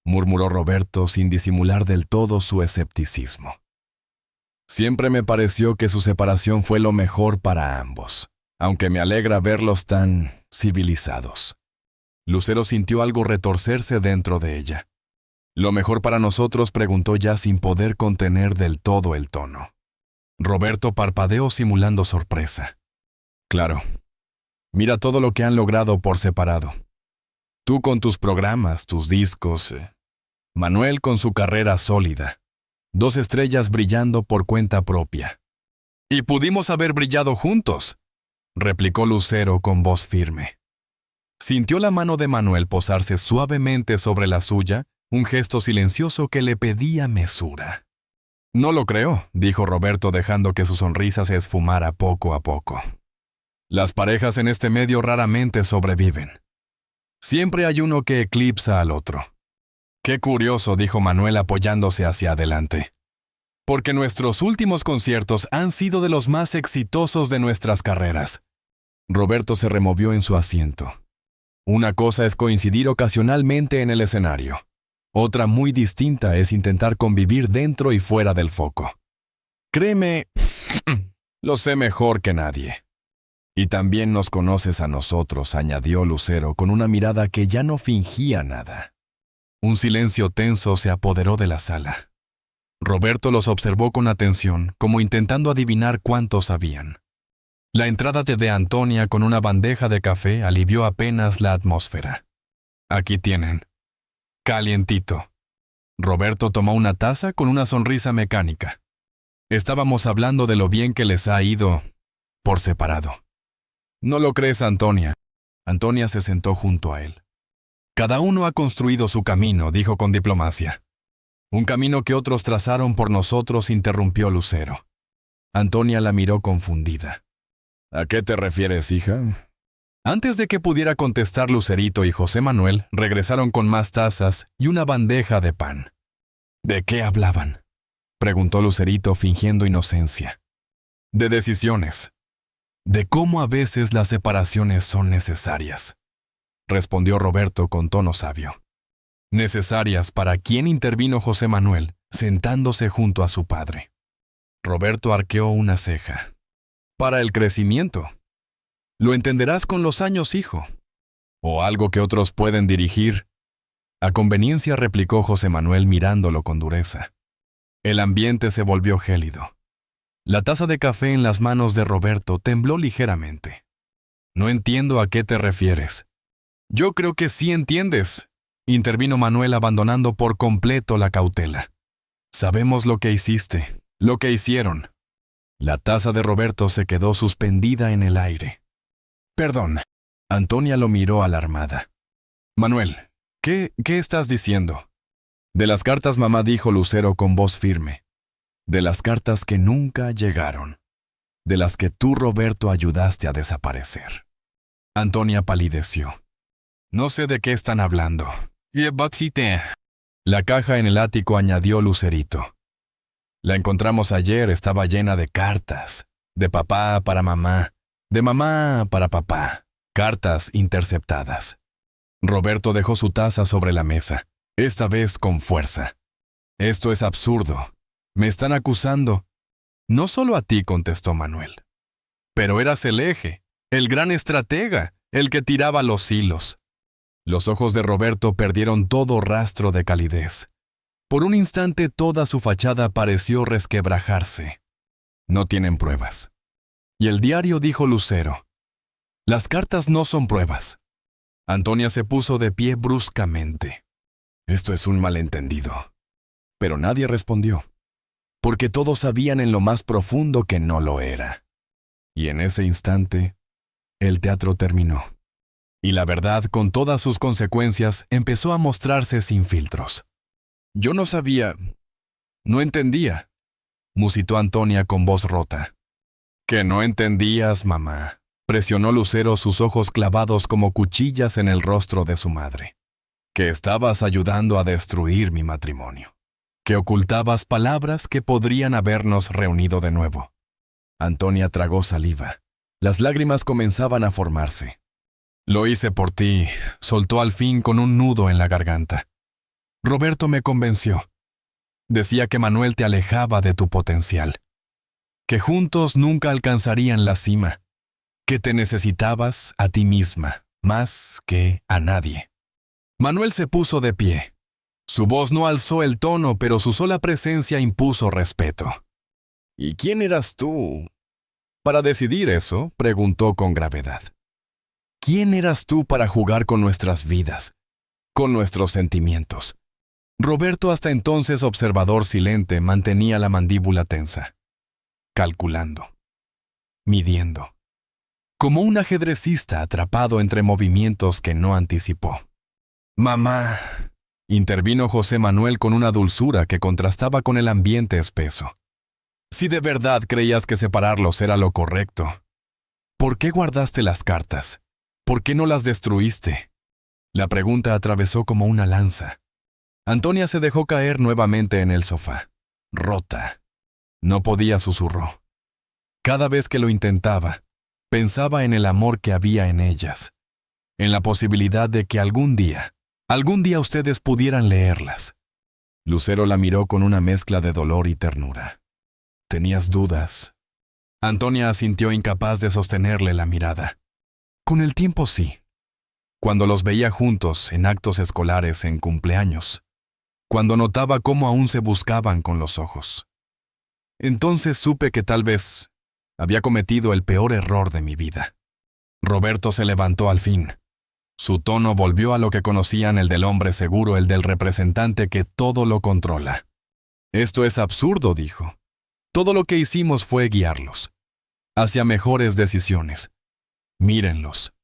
murmuró Roberto sin disimular del todo su escepticismo. «Siempre me pareció que su separación fue lo mejor para ambos, aunque me alegra verlos tan civilizados». Lucero sintió algo retorcerse dentro de ella. «¿Lo mejor para nosotros?», preguntó ya sin poder contener del todo el tono. Roberto parpadeó simulando sorpresa. «Claro. Mira todo lo que han logrado por separado. Tú con tus programas, tus discos. Manuel con su carrera sólida. 2 estrellas brillando por cuenta propia». «Y pudimos haber brillado juntos», replicó Lucero con voz firme. Sintió la mano de Manuel posarse suavemente sobre la suya, un gesto silencioso que le pedía mesura. «No lo creo», dijo Roberto dejando que su sonrisa se esfumara poco a poco. «Las parejas en este medio raramente sobreviven. Siempre hay uno que eclipsa al otro». «Qué curioso», dijo Manuel apoyándose hacia adelante. «Porque nuestros últimos conciertos han sido de los más exitosos de nuestras carreras». Roberto se removió en su asiento. Una cosa es coincidir ocasionalmente en el escenario. Otra muy distinta es intentar convivir dentro y fuera del foco. Créeme, lo sé mejor que nadie. Y también nos conoces a nosotros, añadió Lucero con una mirada que ya no fingía nada. Un silencio tenso se apoderó de la sala. Roberto los observó con atención, como intentando adivinar cuánto sabían. La entrada de Antonia con una bandeja de café alivió apenas la atmósfera. «Aquí tienen. Calientito». Roberto tomó una taza con una sonrisa mecánica. «Estábamos hablando de lo bien que les ha ido por separado». «¿No lo crees, Antonia?». Antonia se sentó junto a él. «Cada uno ha construido su camino», dijo con diplomacia. «Un camino que otros trazaron por nosotros», interrumpió Lucero. Antonia la miró confundida. «¿A qué te refieres, hija?». Antes de que pudiera contestar, Lucerito y José Manuel regresaron con más tazas y una bandeja de pan. ¿De qué hablaban?, preguntó Lucerito fingiendo inocencia. De decisiones. De cómo a veces las separaciones son necesarias, respondió Roberto con tono sabio. Necesarias para quien intervino José Manuel, sentándose junto a su padre. Roberto arqueó una ceja. Para el crecimiento. Lo entenderás con los años, hijo. O algo que otros pueden dirigir. A conveniencia, replicó José Manuel mirándolo con dureza. El ambiente se volvió gélido. La taza de café en las manos de Roberto tembló ligeramente. No entiendo a qué te refieres. Yo creo que sí entiendes, intervino Manuel abandonando por completo la cautela. Sabemos lo que hiciste, lo que hicieron. La taza de Roberto se quedó suspendida en el aire. Perdón. Antonia lo miró alarmada. Manuel, ¿qué estás diciendo? De las cartas, mamá, dijo Lucero con voz firme. De las cartas que nunca llegaron. De las que tú, Roberto, ayudaste a desaparecer. Antonia palideció. No sé de qué están hablando. La caja en el ático, añadió Lucerito. La encontramos ayer, estaba llena de cartas. De papá para mamá. De mamá para papá. Cartas interceptadas. Roberto dejó su taza sobre la mesa, esta vez con fuerza. Esto es absurdo. Me están acusando. No solo a ti, contestó Manuel. Pero eras el eje, el gran estratega, el que tiraba los hilos. Los ojos de Roberto perdieron todo rastro de calidez. Por un instante toda su fachada pareció resquebrajarse. No tienen pruebas. Y el diario, dijo Lucero. Las cartas no son pruebas. Antonia se puso de pie bruscamente. Esto es un malentendido. Pero nadie respondió, porque todos sabían en lo más profundo que no lo era. Y en ese instante, el teatro terminó. Y la verdad, con todas sus consecuencias, empezó a mostrarse sin filtros. Yo no sabía, no entendía, musitó Antonia con voz rota. Que no entendías, mamá, presionó Lucero, sus ojos clavados como cuchillas en el rostro de su madre. Que estabas ayudando a destruir mi matrimonio. Que ocultabas palabras que podrían habernos reunido de nuevo. Antonia tragó saliva. Las lágrimas comenzaban a formarse. Lo hice por ti, soltó al fin con un nudo en la garganta. Roberto me convenció. Decía que Manuel te alejaba de tu potencial. Que juntos nunca alcanzarían la cima. Que te necesitabas a ti misma, más que a nadie. Manuel se puso de pie. Su voz no alzó el tono, pero su sola presencia impuso respeto. ¿Y quién eras tú? Para decidir eso, preguntó con gravedad. ¿Quién eras tú para jugar con nuestras vidas, con nuestros sentimientos? Roberto, hasta entonces observador silente, mantenía la mandíbula tensa, calculando, midiendo, como un ajedrecista atrapado entre movimientos que no anticipó. Mamá, intervino José Manuel con una dulzura que contrastaba con el ambiente espeso. Si de verdad creías que separarlos era lo correcto, ¿por qué guardaste las cartas? ¿Por qué no las destruiste? La pregunta atravesó como una lanza. Antonia se dejó caer nuevamente en el sofá, rota. No podía, susurró. Cada vez que lo intentaba, pensaba en el amor que había en ellas, en la posibilidad de que algún día ustedes pudieran leerlas. Lucero la miró con una mezcla de dolor y ternura. ¿Tenías dudas? Antonia asintió, incapaz de sostenerle la mirada. Con el tiempo sí. Cuando los veía juntos en actos escolares, en cumpleaños. Cuando notaba cómo aún se buscaban con los ojos. Entonces supe que tal vez había cometido el peor error de mi vida. Roberto se levantó al fin. Su tono volvió a lo que conocían, el del hombre seguro, el del representante que todo lo controla. Esto es absurdo, dijo. Todo lo que hicimos fue guiarlos hacia mejores decisiones. Mírenlos.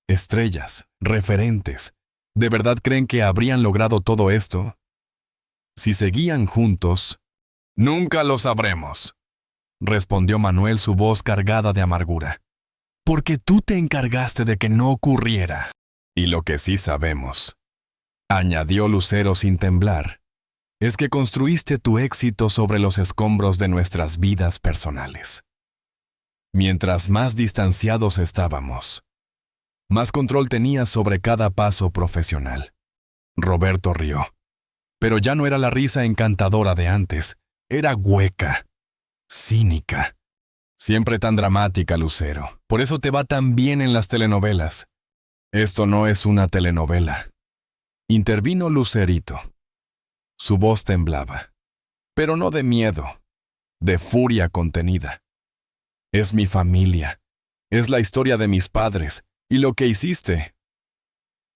Estrellas, referentes. ¿De verdad creen que habrían logrado todo esto? Si seguían juntos, nunca lo sabremos, respondió Manuel, su voz cargada de amargura. Porque tú te encargaste de que no ocurriera. Y lo que sí sabemos, añadió Lucero sin temblar, es que construiste tu éxito sobre los escombros de nuestras vidas personales. Mientras más distanciados estábamos, más control tenías sobre cada paso profesional. Roberto rió. Pero ya no era la risa encantadora de antes, era hueca, cínica. Siempre tan dramática, Lucero. Por eso te va tan bien en las telenovelas. Esto no es una telenovela. Intervino Lucerito. Su voz temblaba, pero no de miedo, de furia contenida. Es mi familia, es la historia de mis padres, y lo que hiciste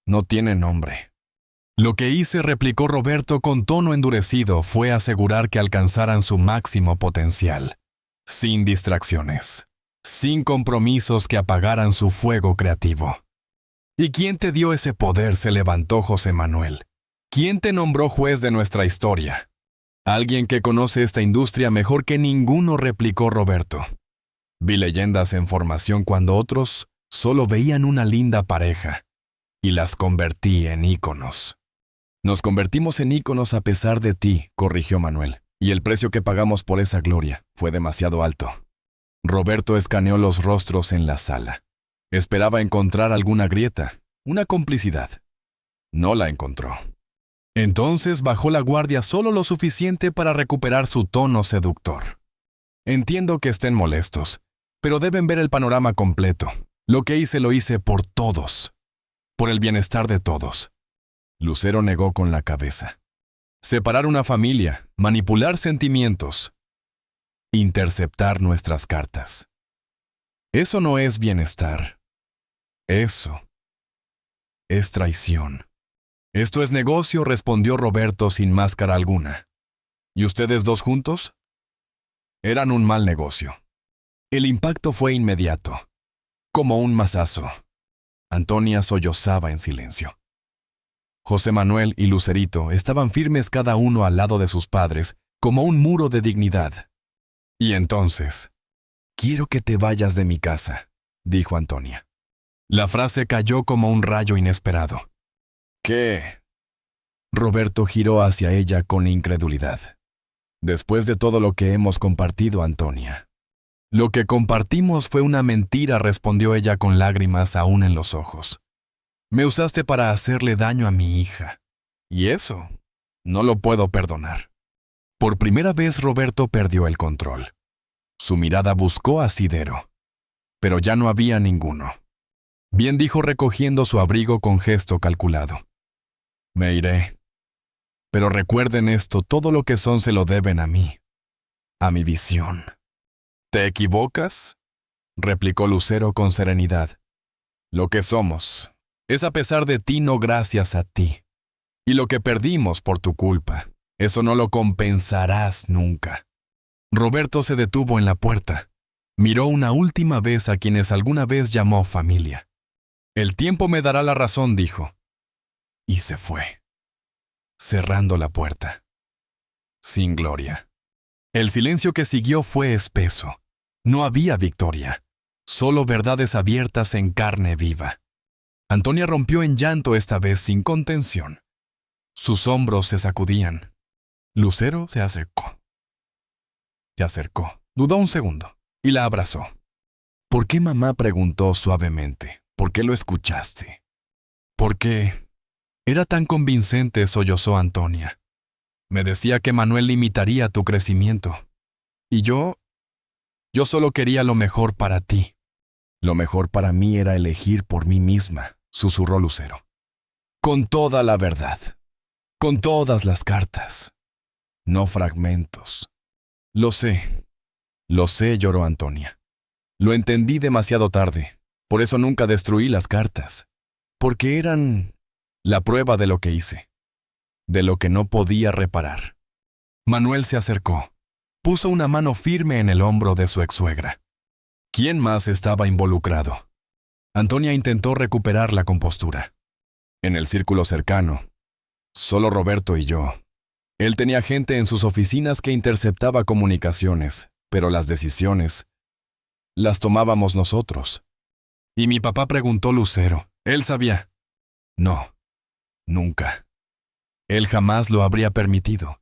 no tiene nombre. Lo que hice, replicó Roberto con tono endurecido, fue asegurar que alcanzaran su máximo potencial, sin distracciones, sin compromisos que apagaran su fuego creativo. ¿Y quién te dio ese poder?, se levantó José Manuel. ¿Quién te nombró juez de nuestra historia? Alguien que conoce esta industria mejor que ninguno, replicó Roberto. Vi leyendas en formación cuando otros solo veían una linda pareja, y las convertí en íconos. Nos convertimos en íconos a pesar de ti, corrigió Manuel, y el precio que pagamos por esa gloria fue demasiado alto. Roberto escaneó los rostros en la sala. Esperaba encontrar alguna grieta, una complicidad. No la encontró. Entonces bajó la guardia solo lo suficiente para recuperar su tono seductor. Entiendo que estén molestos, pero deben ver el panorama completo. Lo que hice lo hice por todos, por el bienestar de todos. Lucero negó con la cabeza. Separar una familia, manipular sentimientos, interceptar nuestras cartas. Eso no es bienestar. Eso es traición. Esto es negocio, respondió Roberto sin máscara alguna. ¿Y ustedes dos juntos? Eran un mal negocio. El impacto fue inmediato, como un mazazo. Antonia sollozaba en silencio. José Manuel y Lucerito estaban firmes cada uno al lado de sus padres, como un muro de dignidad. Y entonces, quiero que te vayas de mi casa, dijo Antonia. La frase cayó como un rayo inesperado. ¿Qué? Roberto giró hacia ella con incredulidad. Después de todo lo que hemos compartido, Antonia. Lo que compartimos fue una mentira, respondió ella con lágrimas aún en los ojos. Me usaste para hacerle daño a mi hija. Y eso no lo puedo perdonar. Por primera vez Roberto perdió el control. Su mirada buscó asidero, pero ya no había ninguno. Bien dijo recogiendo su abrigo con gesto calculado. Me iré. Pero recuerden esto, todo lo que son se lo deben a mí, a mi visión. ¿Te equivocas?, replicó Lucero con serenidad. Lo que somos es a pesar de ti, no gracias a ti. Y lo que perdimos por tu culpa, eso no lo compensarás nunca. Roberto se detuvo en la puerta. Miró una última vez a quienes alguna vez llamó familia. El tiempo me dará la razón, dijo. Y se fue, cerrando la puerta. Sin gloria. El silencio que siguió fue espeso. No había victoria, solo verdades abiertas en carne viva. Antonia rompió en llanto esta vez sin contención. Sus hombros se sacudían. Lucero se acercó. Dudó un segundo y la abrazó. ¿Por qué, mamá?, preguntó suavemente. ¿Por qué lo escuchaste? ¿Por qué? Era tan convincente, sollozó Antonia. Me decía que Manuel limitaría tu crecimiento. Y yo solo quería lo mejor para ti. Lo mejor para mí era elegir por mí misma, susurró Lucero. Con toda la verdad. Con todas las cartas. No fragmentos. Lo sé, lloró Antonia. Lo entendí demasiado tarde. Por eso nunca destruí las cartas. Porque eran la prueba de lo que hice. De lo que no podía reparar. Manuel se acercó. Puso una mano firme en el hombro de su ex-suegra. ¿Quién más estaba involucrado? Antonia intentó recuperar la compostura. En el círculo cercano, solo Roberto y yo. Él tenía gente en sus oficinas que interceptaba comunicaciones, pero las decisiones las tomábamos nosotros. Y mi papá, preguntó Lucero. ¿Él sabía? No, nunca. Él jamás lo habría permitido.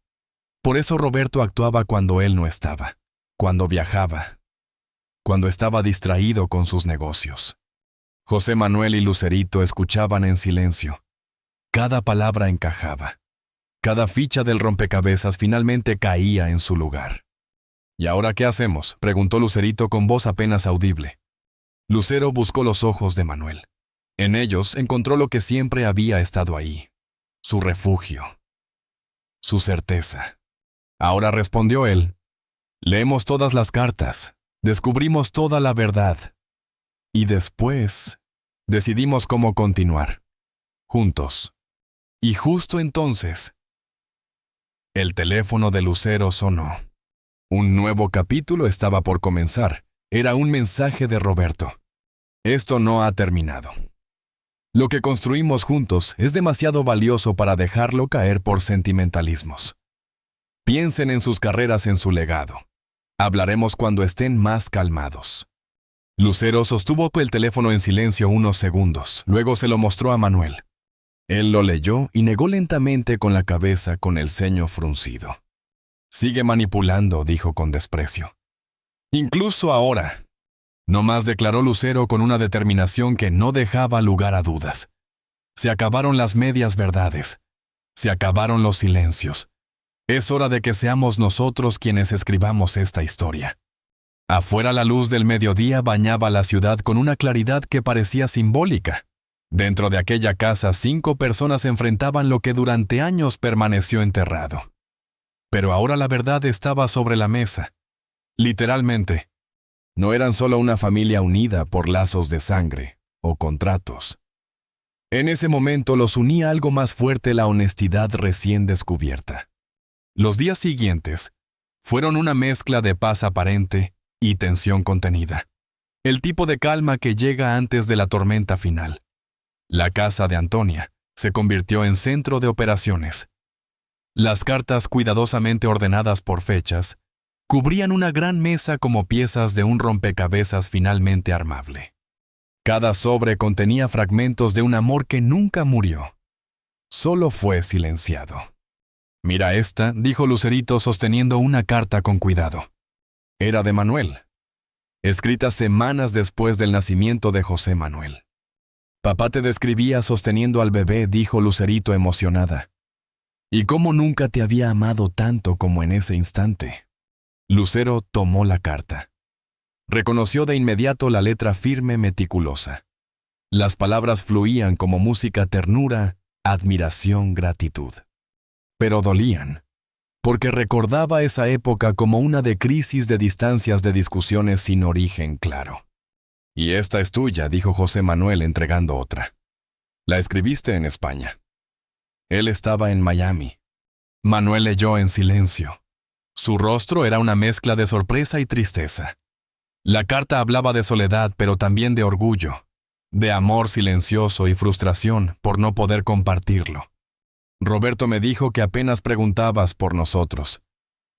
Por eso Roberto actuaba cuando él no estaba, cuando viajaba, cuando estaba distraído con sus negocios. José Manuel y Lucerito escuchaban en silencio. Cada palabra encajaba. Cada ficha del rompecabezas finalmente caía en su lugar. ¿Y ahora qué hacemos?, preguntó Lucerito con voz apenas audible. Lucero buscó los ojos de Manuel. En ellos encontró lo que siempre había estado ahí: su refugio, su certeza. Ahora, respondió él, leemos todas las cartas, descubrimos toda la verdad. Y después decidimos cómo continuar, juntos. Y justo entonces, el teléfono de Lucero sonó. Un nuevo capítulo estaba por comenzar. Era un mensaje de Roberto. Esto no ha terminado. Lo que construimos juntos es demasiado valioso para dejarlo caer por sentimentalismos. Piensen en sus carreras, en su legado. Hablaremos cuando estén más calmados. Lucero sostuvo el teléfono en silencio unos segundos. Luego se lo mostró a Manuel. Él lo leyó y negó lentamente con la cabeza, con el ceño fruncido. Sigue manipulando, dijo con desprecio. Incluso ahora. No más, declaró Lucero con una determinación que no dejaba lugar a dudas. Se acabaron las medias verdades. Se acabaron los silencios. Es hora de que seamos nosotros quienes escribamos esta historia. Afuera, la luz del mediodía bañaba la ciudad con una claridad que parecía simbólica. Dentro de aquella casa, 5 personas enfrentaban lo que durante años permaneció enterrado. Pero ahora la verdad estaba sobre la mesa. Literalmente. No eran solo una familia unida por lazos de sangre o contratos. En ese momento los unía algo más fuerte: la honestidad recién descubierta. Los días siguientes fueron una mezcla de paz aparente y tensión contenida. El tipo de calma que llega antes de la tormenta final. La casa de Antonia se convirtió en centro de operaciones. Las cartas, cuidadosamente ordenadas por fechas, cubrían una gran mesa como piezas de un rompecabezas finalmente armable. Cada sobre contenía fragmentos de un amor que nunca murió. Solo fue silenciado. Mira esta, dijo Lucerito sosteniendo una carta con cuidado. Era de Manuel, escrita semanas después del nacimiento de José Manuel. Papá te describía sosteniendo al bebé, dijo Lucerito emocionada. Y cómo nunca te había amado tanto como en ese instante. Lucero tomó la carta. Reconoció de inmediato la letra firme, meticulosa. Las palabras fluían como música: ternura, admiración, gratitud. Pero dolían, porque recordaba esa época como una de crisis, de distancias, de discusiones sin origen claro. Y esta es tuya, dijo José Manuel entregando otra. La escribiste en España. Él estaba en Miami. Manuel leyó en silencio. Su rostro era una mezcla de sorpresa y tristeza. La carta hablaba de soledad, pero también de orgullo, de amor silencioso y frustración por no poder compartirlo. Roberto me dijo que apenas preguntabas por nosotros,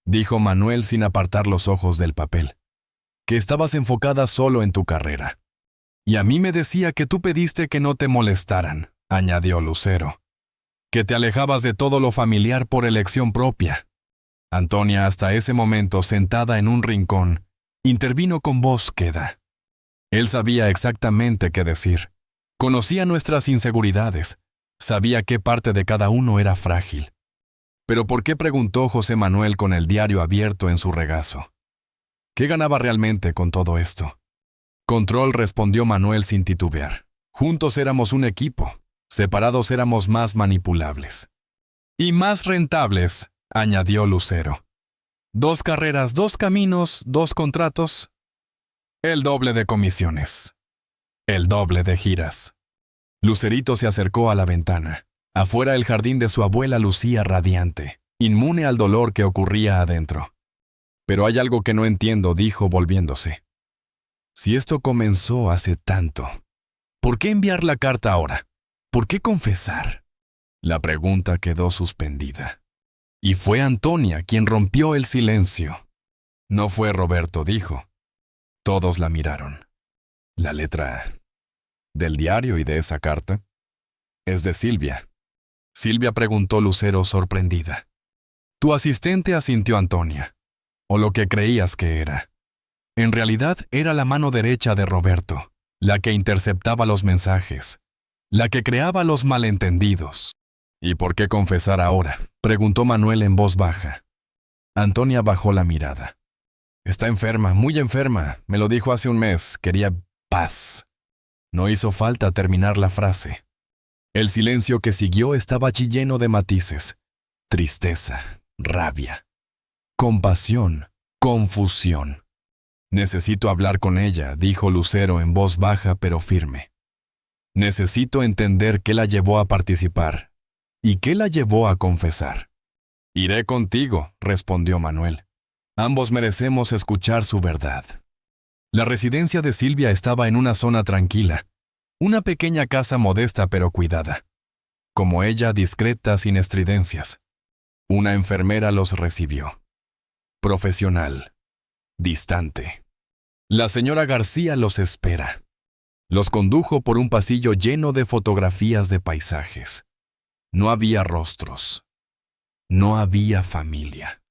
dijo Manuel sin apartar los ojos del papel, que estabas enfocada solo en tu carrera. Y a mí me decía que tú pediste que no te molestaran, añadió Lucero, que te alejabas de todo lo familiar por elección propia. Antonia, hasta ese momento sentada en un rincón, intervino con voz queda. Él sabía exactamente qué decir. Conocía nuestras inseguridades. Sabía qué parte de cada uno era frágil. ¿Pero por qué?, preguntó José Manuel con el diario abierto en su regazo. ¿Qué ganaba realmente con todo esto? Control, respondió Manuel sin titubear. Juntos éramos un equipo. Separados éramos más manipulables. Y más rentables, añadió Lucero. 2 carreras, 2 caminos, 2 contratos. El doble de comisiones. El doble de giras. Lucerito se acercó a la ventana. Afuera, el jardín de su abuela lucía radiante, inmune al dolor que ocurría adentro. Pero hay algo que no entiendo, dijo volviéndose. Si esto comenzó hace tanto, ¿por qué enviar la carta ahora? ¿Por qué confesar? La pregunta quedó suspendida. Y fue Antonia quien rompió el silencio. No fue Roberto, dijo. Todos la miraron. La letra del diario y de esa carta es de Silvia. Silvia, preguntó Lucero sorprendida. Tu asistente, asintió Antonia, o lo que creías que era. En realidad era la mano derecha de Roberto, la que interceptaba los mensajes, la que creaba los malentendidos. ¿Y por qué confesar ahora?, preguntó Manuel en voz baja. Antonia bajó la mirada. Está enferma, muy enferma, me lo dijo hace un mes, quería paz. No hizo falta terminar la frase. El silencio que siguió estaba lleno de matices: tristeza, rabia, compasión, confusión. Necesito hablar con ella, dijo Lucero en voz baja pero firme. Necesito entender qué la llevó a participar y qué la llevó a confesar. Iré contigo, respondió Manuel. Ambos merecemos escuchar su verdad. La residencia de Silvia estaba en una zona tranquila, una pequeña casa modesta pero cuidada. Como ella, discreta, sin estridencias. Una enfermera los recibió. Profesional. Distante. La señora García los espera. Los condujo por un pasillo lleno de fotografías de paisajes. No había rostros. No había familia.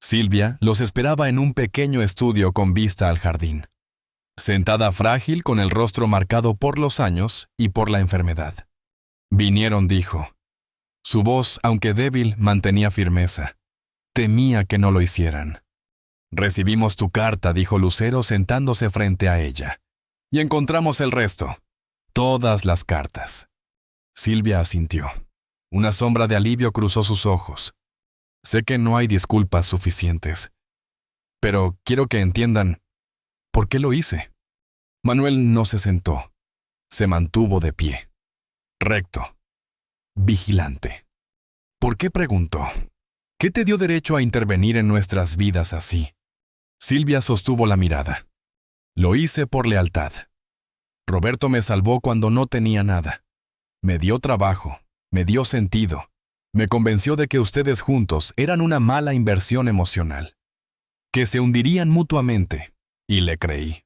Silvia los esperaba en un pequeño estudio con vista al jardín. Sentada frágil, con el rostro marcado por los años y por la enfermedad. Vinieron, dijo. Su voz, aunque débil, mantenía firmeza. Temía que no lo hicieran. Recibimos tu carta, dijo Lucero sentándose frente a ella. Y encontramos el resto. Todas las cartas. Silvia asintió. Una sombra de alivio cruzó sus ojos. Sé que no hay disculpas suficientes. Pero quiero que entiendan por qué lo hice. Manuel no se sentó. Se mantuvo de pie. Recto. Vigilante. ¿Por qué?, preguntó. ¿Qué te dio derecho a intervenir en nuestras vidas así? Silvia sostuvo la mirada. Lo hice por lealtad. Roberto me salvó cuando no tenía nada. Me dio trabajo, me dio sentido. Me convenció de que ustedes juntos eran una mala inversión emocional. Que se hundirían mutuamente. Y le creí.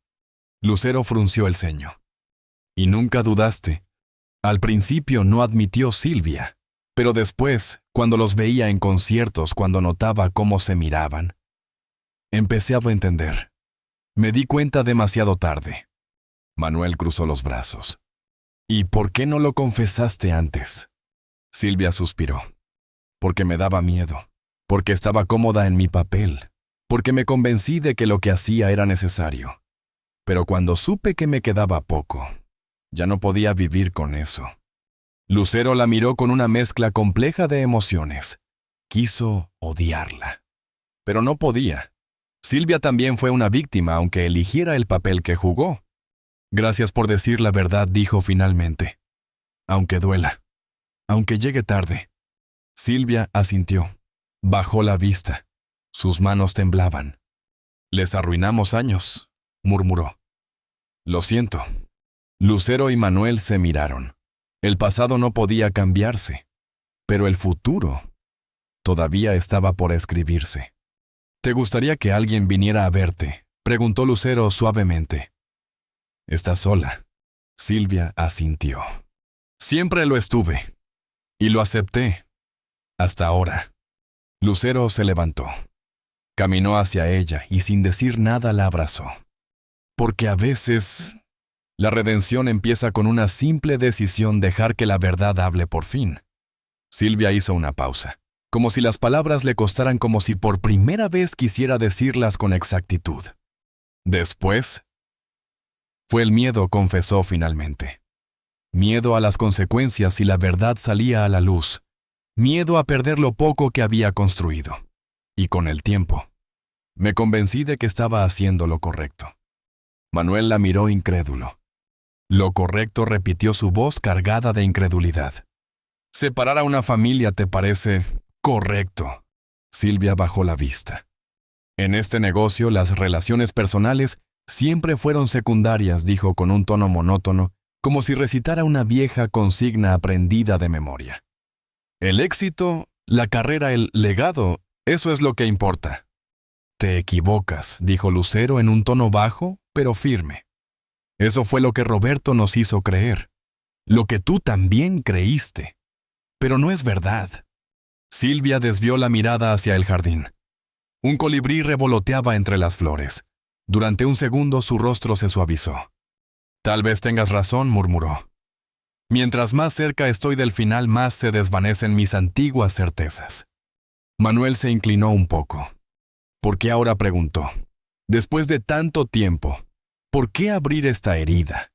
Lucero frunció el ceño. ¿Y nunca dudaste? Al principio no admitió Silvia, pero después, cuando los veía en conciertos, cuando notaba cómo se miraban, empecé a entender. Me di cuenta demasiado tarde. Manuel cruzó los brazos. ¿Y por qué no lo confesaste antes? Silvia suspiró. Porque me daba miedo, porque estaba cómoda en mi papel, porque me convencí de que lo que hacía era necesario. Pero cuando supe que me quedaba poco, ya no podía vivir con eso. Lucero la miró con una mezcla compleja de emociones. Quiso odiarla, pero no podía. Silvia también fue una víctima, aunque eligiera el papel que jugó. Gracias por decir la verdad, dijo finalmente. Aunque duela, aunque llegue tarde. Silvia asintió. Bajó la vista. Sus manos temblaban. Les arruinamos años, murmuró. Lo siento. Lucero y Manuel se miraron. El pasado no podía cambiarse, pero el futuro todavía estaba por escribirse. ¿Te gustaría que alguien viniera a verte?, preguntó Lucero suavemente. ¿Estás sola? Silvia asintió. Siempre lo estuve. Y lo acepté. Hasta ahora. Lucero se levantó. Caminó hacia ella y sin decir nada la abrazó. Porque a veces la redención empieza con una simple decisión: dejar que la verdad hable por fin. Silvia hizo una pausa, como si las palabras le costaran, como si por primera vez quisiera decirlas con exactitud. Después, fue el miedo, confesó finalmente. Miedo a las consecuencias si la verdad salía a la luz. Miedo a perder lo poco que había construido. Y con el tiempo, me convencí de que estaba haciendo lo correcto. Manuel la miró incrédulo. Lo correcto, repitió su voz cargada de incredulidad. ¿Separar a una familia te parece correcto? Silvia bajó la vista. En este negocio, las relaciones personales siempre fueron secundarias, dijo con un tono monótono, como si recitara una vieja consigna aprendida de memoria. El éxito, la carrera, el legado, eso es lo que importa. Te equivocas, dijo Lucero en un tono bajo, pero firme. Eso fue lo que Roberto nos hizo creer. Lo que tú también creíste. Pero no es verdad. Silvia desvió la mirada hacia el jardín. Un colibrí revoloteaba entre las flores. Durante un segundo su rostro se suavizó. Tal vez tengas razón, murmuró. Mientras más cerca estoy del final, más se desvanecen mis antiguas certezas. Manuel se inclinó un poco. ¿Por qué ahora?, preguntó. Después de tanto tiempo, ¿por qué abrir esta herida?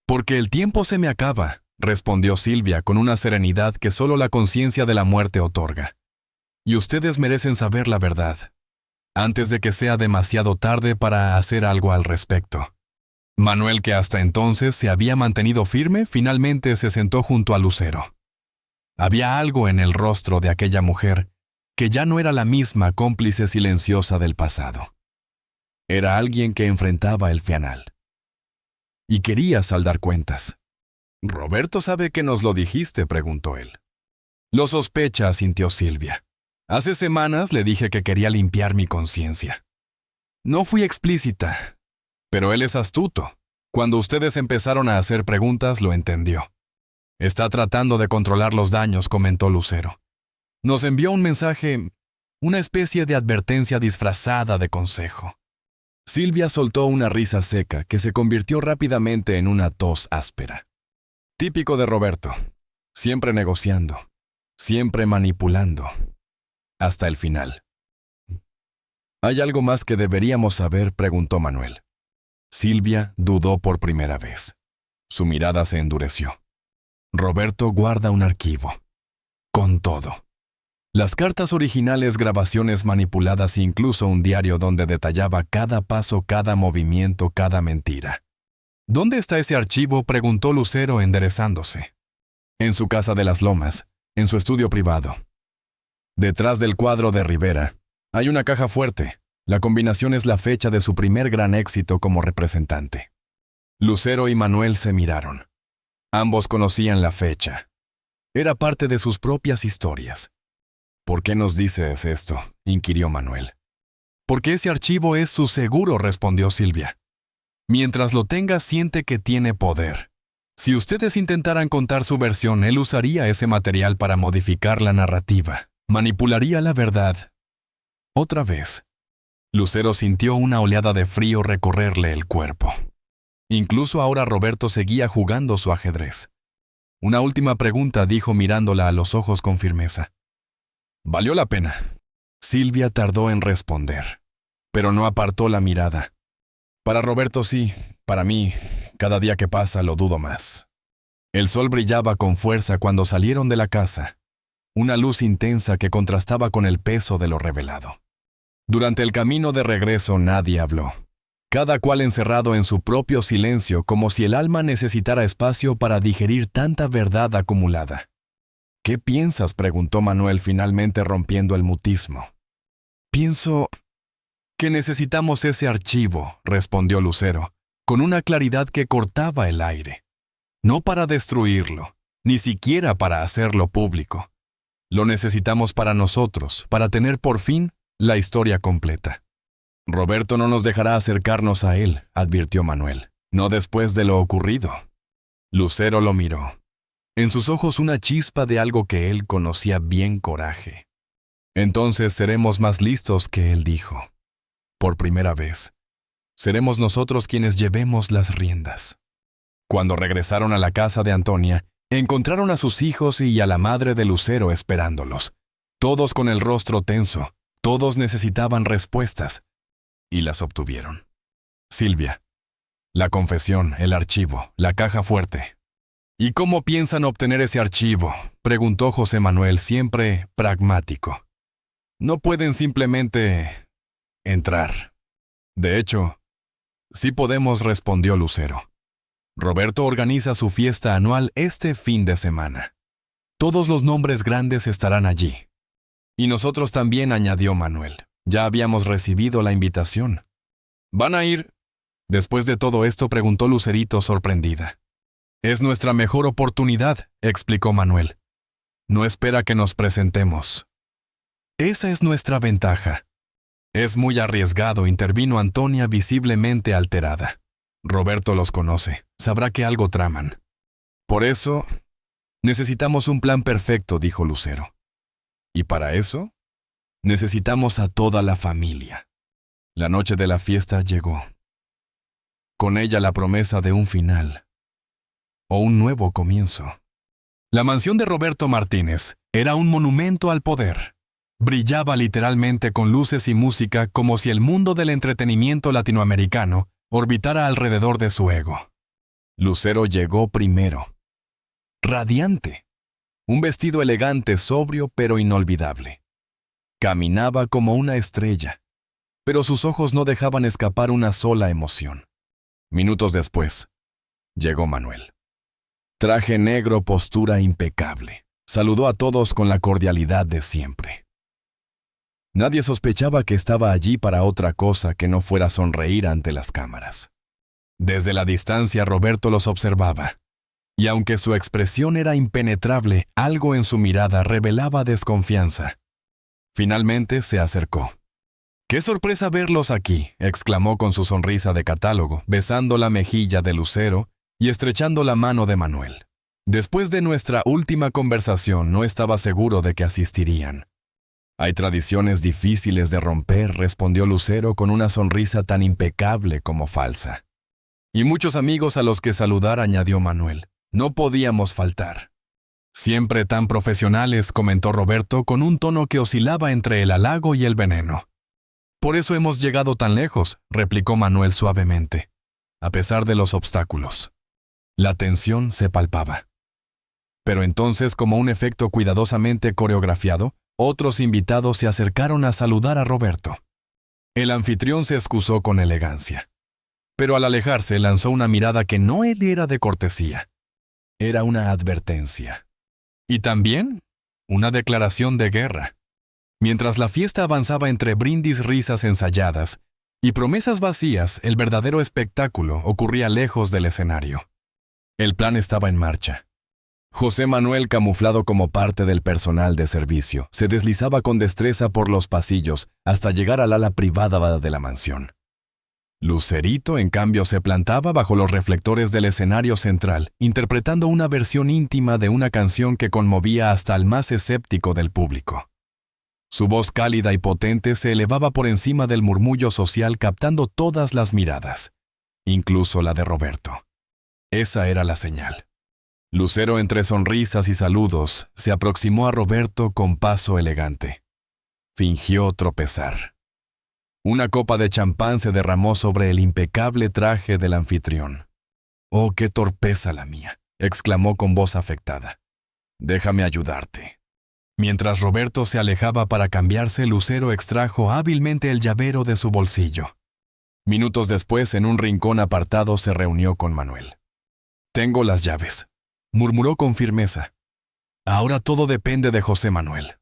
Porque el tiempo se me acaba, respondió Silvia con una serenidad que solo la conciencia de la muerte otorga. Y ustedes merecen saber la verdad, antes de que sea demasiado tarde para hacer algo al respecto. Manuel, que hasta entonces se había mantenido firme, finalmente se sentó junto a Lucero. Había algo en el rostro de aquella mujer que ya no era la misma cómplice silenciosa del pasado. Era alguien que enfrentaba el final. Y quería saldar cuentas. «¿Roberto sabe que nos lo dijiste?», preguntó él. «Lo sospecha», asintió Silvia. «Hace semanas le dije que quería limpiar mi conciencia. No fui explícita, pero él es astuto. Cuando ustedes empezaron a hacer preguntas, lo entendió. Está tratando de controlar los daños», comentó Lucero. «Nos envió un mensaje, una especie de advertencia disfrazada de consejo». Silvia soltó una risa seca que se convirtió rápidamente en una tos áspera. Típico de Roberto. Siempre negociando. Siempre manipulando. Hasta el final. «¿Hay algo más que deberíamos saber?», preguntó Manuel. Silvia dudó por primera vez. Su mirada se endureció. «Roberto guarda un archivo. Con todo. Las cartas originales, grabaciones manipuladas e incluso un diario donde detallaba cada paso, cada movimiento, cada mentira». «¿Dónde está ese archivo?», preguntó Lucero enderezándose. «En su casa de las Lomas, en su estudio privado. Detrás del cuadro de Rivera hay una caja fuerte. La combinación es la fecha de su primer gran éxito como representante». Lucero y Manuel se miraron. Ambos conocían la fecha. Era parte de sus propias historias. «¿Por qué nos dices esto?», inquirió Manuel. «Porque ese archivo es su seguro», respondió Silvia. «Mientras lo tenga, siente que tiene poder. Si ustedes intentaran contar su versión, él usaría ese material para modificar la narrativa, manipularía la verdad». Otra vez, Lucero sintió una oleada de frío recorrerle el cuerpo. Incluso ahora Roberto seguía jugando su ajedrez. «Una última pregunta», dijo mirándola a los ojos con firmeza. «¿Valió la pena?». Silvia tardó en responder, pero no apartó la mirada. «Para Roberto sí, para mí, cada día que pasa lo dudo más». El sol brillaba con fuerza cuando salieron de la casa, una luz intensa que contrastaba con el peso de lo revelado. Durante el camino de regreso nadie habló, cada cual encerrado en su propio silencio, como si el alma necesitara espacio para digerir tanta verdad acumulada. «¿Qué piensas?», preguntó Manuel, finalmente rompiendo el mutismo. «Pienso que necesitamos ese archivo», respondió Lucero, con una claridad que cortaba el aire. «No para destruirlo, ni siquiera para hacerlo público. Lo necesitamos para nosotros, para tener por fin la historia completa». «Roberto no nos dejará acercarnos a él», advirtió Manuel, «no después de lo ocurrido». Lucero lo miró. En sus ojos una chispa de algo que él conocía bien: coraje. «Entonces seremos más listos que él», dijo. «Por primera vez, seremos nosotros quienes llevemos las riendas». Cuando regresaron a la casa de Antonia, encontraron a sus hijos y a la madre de Lucero esperándolos. Todos con el rostro tenso, todos necesitaban respuestas. Y las obtuvieron. «Silvia, la confesión, el archivo, la caja fuerte». «¿Y cómo piensan obtener ese archivo?», preguntó José Manuel, siempre pragmático. «No pueden simplemente entrar». «De hecho, sí podemos», respondió Lucero. «Roberto organiza su fiesta anual este fin de semana. Todos los nombres grandes estarán allí». «Y nosotros también», añadió Manuel. «Ya habíamos recibido la invitación». «¿Van a ir?». Después de todo esto, preguntó Lucerito sorprendida. «Es nuestra mejor oportunidad», explicó Manuel. «No espera que nos presentemos». «Esa es nuestra ventaja». «Es muy arriesgado», intervino Antonia visiblemente alterada. «Roberto los conoce, sabrá que algo traman». «Por eso, necesitamos un plan perfecto», dijo Lucero. Y para eso, necesitamos a toda la familia. La noche de la fiesta llegó. Con ella la promesa de un final, o un nuevo comienzo. La mansión de Roberto Martínez era un monumento al poder. Brillaba literalmente con luces y música como si el mundo del entretenimiento latinoamericano orbitara alrededor de su ego. Lucero llegó primero. Radiante. Un vestido elegante, sobrio, pero inolvidable. Caminaba como una estrella, pero sus ojos no dejaban escapar una sola emoción. Minutos después, llegó Manuel. Traje negro, postura impecable. Saludó a todos con la cordialidad de siempre. Nadie sospechaba que estaba allí para otra cosa que no fuera sonreír ante las cámaras. Desde la distancia Roberto los observaba, y aunque su expresión era impenetrable, algo en su mirada revelaba desconfianza. Finalmente se acercó. «¡Qué sorpresa verlos aquí!», exclamó con su sonrisa de catálogo, besando la mejilla de Lucero y estrechando la mano de Manuel. Después de nuestra última conversación no estaba seguro de que asistirían. «Hay tradiciones difíciles de romper», respondió Lucero con una sonrisa tan impecable como falsa. «Y muchos amigos a los que saludar», añadió Manuel. «No podíamos faltar». «Siempre tan profesionales», comentó Roberto con un tono que oscilaba entre el halago y el veneno. «Por eso hemos llegado tan lejos», replicó Manuel suavemente, a pesar de los obstáculos. La tensión se palpaba. Pero entonces, como un efecto cuidadosamente coreografiado, otros invitados se acercaron a saludar a Roberto. El anfitrión se excusó con elegancia, pero al alejarse lanzó una mirada que no era de cortesía. Era una advertencia. Y también una declaración de guerra. Mientras la fiesta avanzaba entre brindis, risas ensayadas y promesas vacías, el verdadero espectáculo ocurría lejos del escenario. El plan estaba en marcha. José Manuel, camuflado como parte del personal de servicio, se deslizaba con destreza por los pasillos hasta llegar al ala privada de la mansión. Lucerito, en cambio, se plantaba bajo los reflectores del escenario central, interpretando una versión íntima de una canción que conmovía hasta el más escéptico del público. Su voz cálida y potente se elevaba por encima del murmullo social, captando todas las miradas, incluso la de Roberto. Esa era la señal. Lucero, entre sonrisas y saludos, se aproximó a Roberto con paso elegante. Fingió tropezar. Una copa de champán se derramó sobre el impecable traje del anfitrión. «¡Oh, qué torpeza la mía!», exclamó con voz afectada. «Déjame ayudarte». Mientras Roberto se alejaba para cambiarse, Lucero extrajo hábilmente el llavero de su bolsillo. Minutos después, en un rincón apartado, se reunió con Manuel. «Tengo las llaves», murmuró con firmeza. «Ahora todo depende de José Manuel».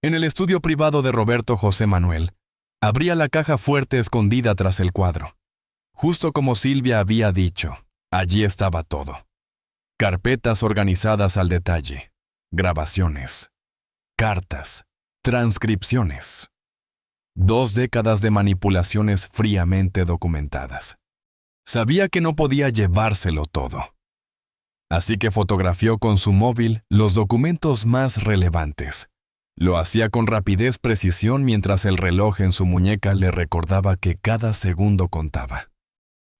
En el estudio privado de Roberto, José Manuel abría la caja fuerte escondida tras el cuadro. Justo como Silvia había dicho, allí estaba todo. Carpetas organizadas al detalle, grabaciones, cartas, transcripciones. 2 décadas de manipulaciones fríamente documentadas. Sabía que no podía llevárselo todo. Así que fotografió con su móvil los documentos más relevantes. Lo hacía con rapidez, precisión, mientras el reloj en su muñeca le recordaba que cada segundo contaba.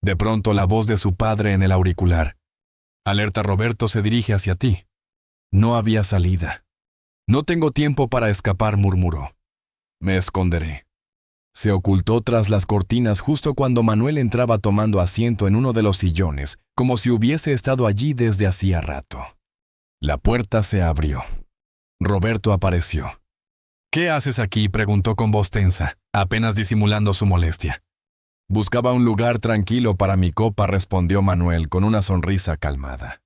De pronto, la voz de su padre en el auricular. «Alerta, Roberto, se dirige hacia ti». No había salida. «No tengo tiempo para escapar», murmuró. «Me esconderé». Se ocultó tras las cortinas justo cuando Manuel entraba tomando asiento en uno de los sillones, como si hubiese estado allí desde hacía rato. La puerta se abrió. Roberto apareció. «¿Qué haces aquí?», preguntó con voz tensa, apenas disimulando su molestia. «Buscaba un lugar tranquilo para mi copa», respondió Manuel con una sonrisa calmada.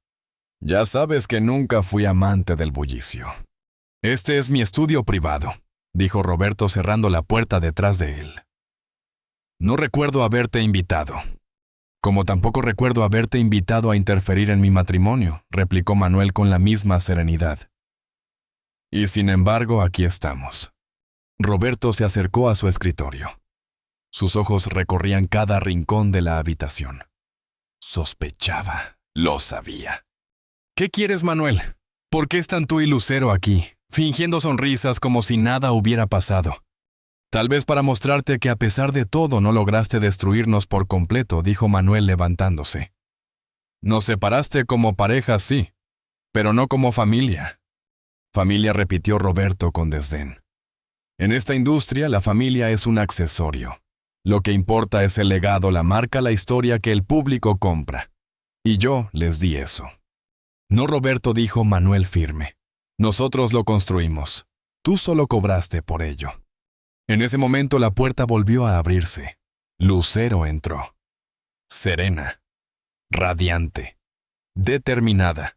«Ya sabes que nunca fui amante del bullicio». «Este es mi estudio privado», dijo Roberto cerrando la puerta detrás de él. «No recuerdo haberte invitado». «Como tampoco recuerdo haberte invitado a interferir en mi matrimonio», replicó Manuel con la misma serenidad. «Y sin embargo, aquí estamos». Roberto se acercó a su escritorio. Sus ojos recorrían cada rincón de la habitación. Sospechaba, lo sabía. «¿Qué quieres, Manuel? ¿Por qué están tú y Lucero aquí?», fingiendo sonrisas como si nada hubiera pasado. Tal vez para mostrarte que a pesar de todo no lograste destruirnos por completo, dijo Manuel levantándose. Nos separaste como pareja, sí, pero no como familia. Familia, repitió Roberto con desdén. En esta industria, la familia es un accesorio. Lo que importa es el legado, la marca, la historia que el público compra. Y yo les di eso. No, Roberto, dijo Manuel firme. Nosotros lo construimos. Tú solo cobraste por ello. En ese momento la puerta volvió a abrirse. Lucero entró. Serena. Radiante. Determinada.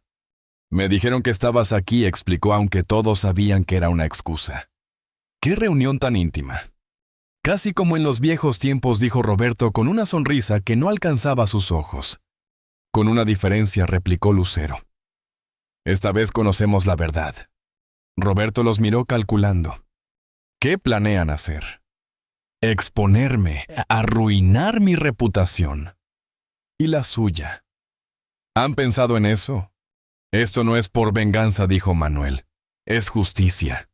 Me dijeron que estabas aquí, explicó, aunque todos sabían que era una excusa. ¡Qué reunión tan íntima! Casi como en los viejos tiempos, dijo Roberto con una sonrisa que no alcanzaba sus ojos. Con una diferencia, replicó Lucero. Esta vez conocemos la verdad. Roberto los miró calculando. ¿Qué planean hacer? Exponerme, arruinar mi reputación. ¿Y la suya? ¿Han pensado en eso? Esto no es por venganza, dijo Manuel. Es justicia.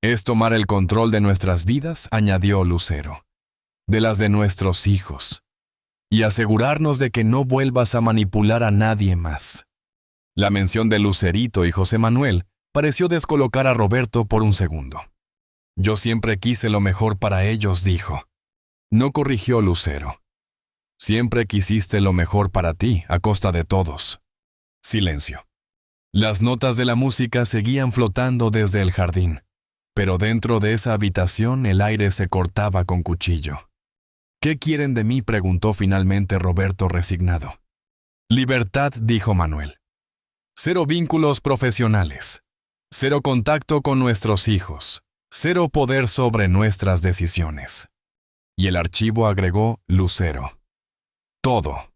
Es tomar el control de nuestras vidas, añadió Lucero. De las de nuestros hijos. Y asegurarnos de que no vuelvas a manipular a nadie más. La mención de Lucerito y José Manuel pareció descolocar a Roberto por un segundo. Yo siempre quise lo mejor para ellos, dijo. No, corrigió Lucero. Siempre quisiste lo mejor para ti, a costa de todos. Silencio. Las notas de la música seguían flotando desde el jardín, pero dentro de esa habitación el aire se cortaba con cuchillo. ¿Qué quieren de mí?, preguntó finalmente Roberto resignado. Libertad, dijo Manuel. 0 vínculos profesionales. 0 contacto con nuestros hijos. 0 poder sobre nuestras decisiones. Y el archivo agregó Lucero. Todo.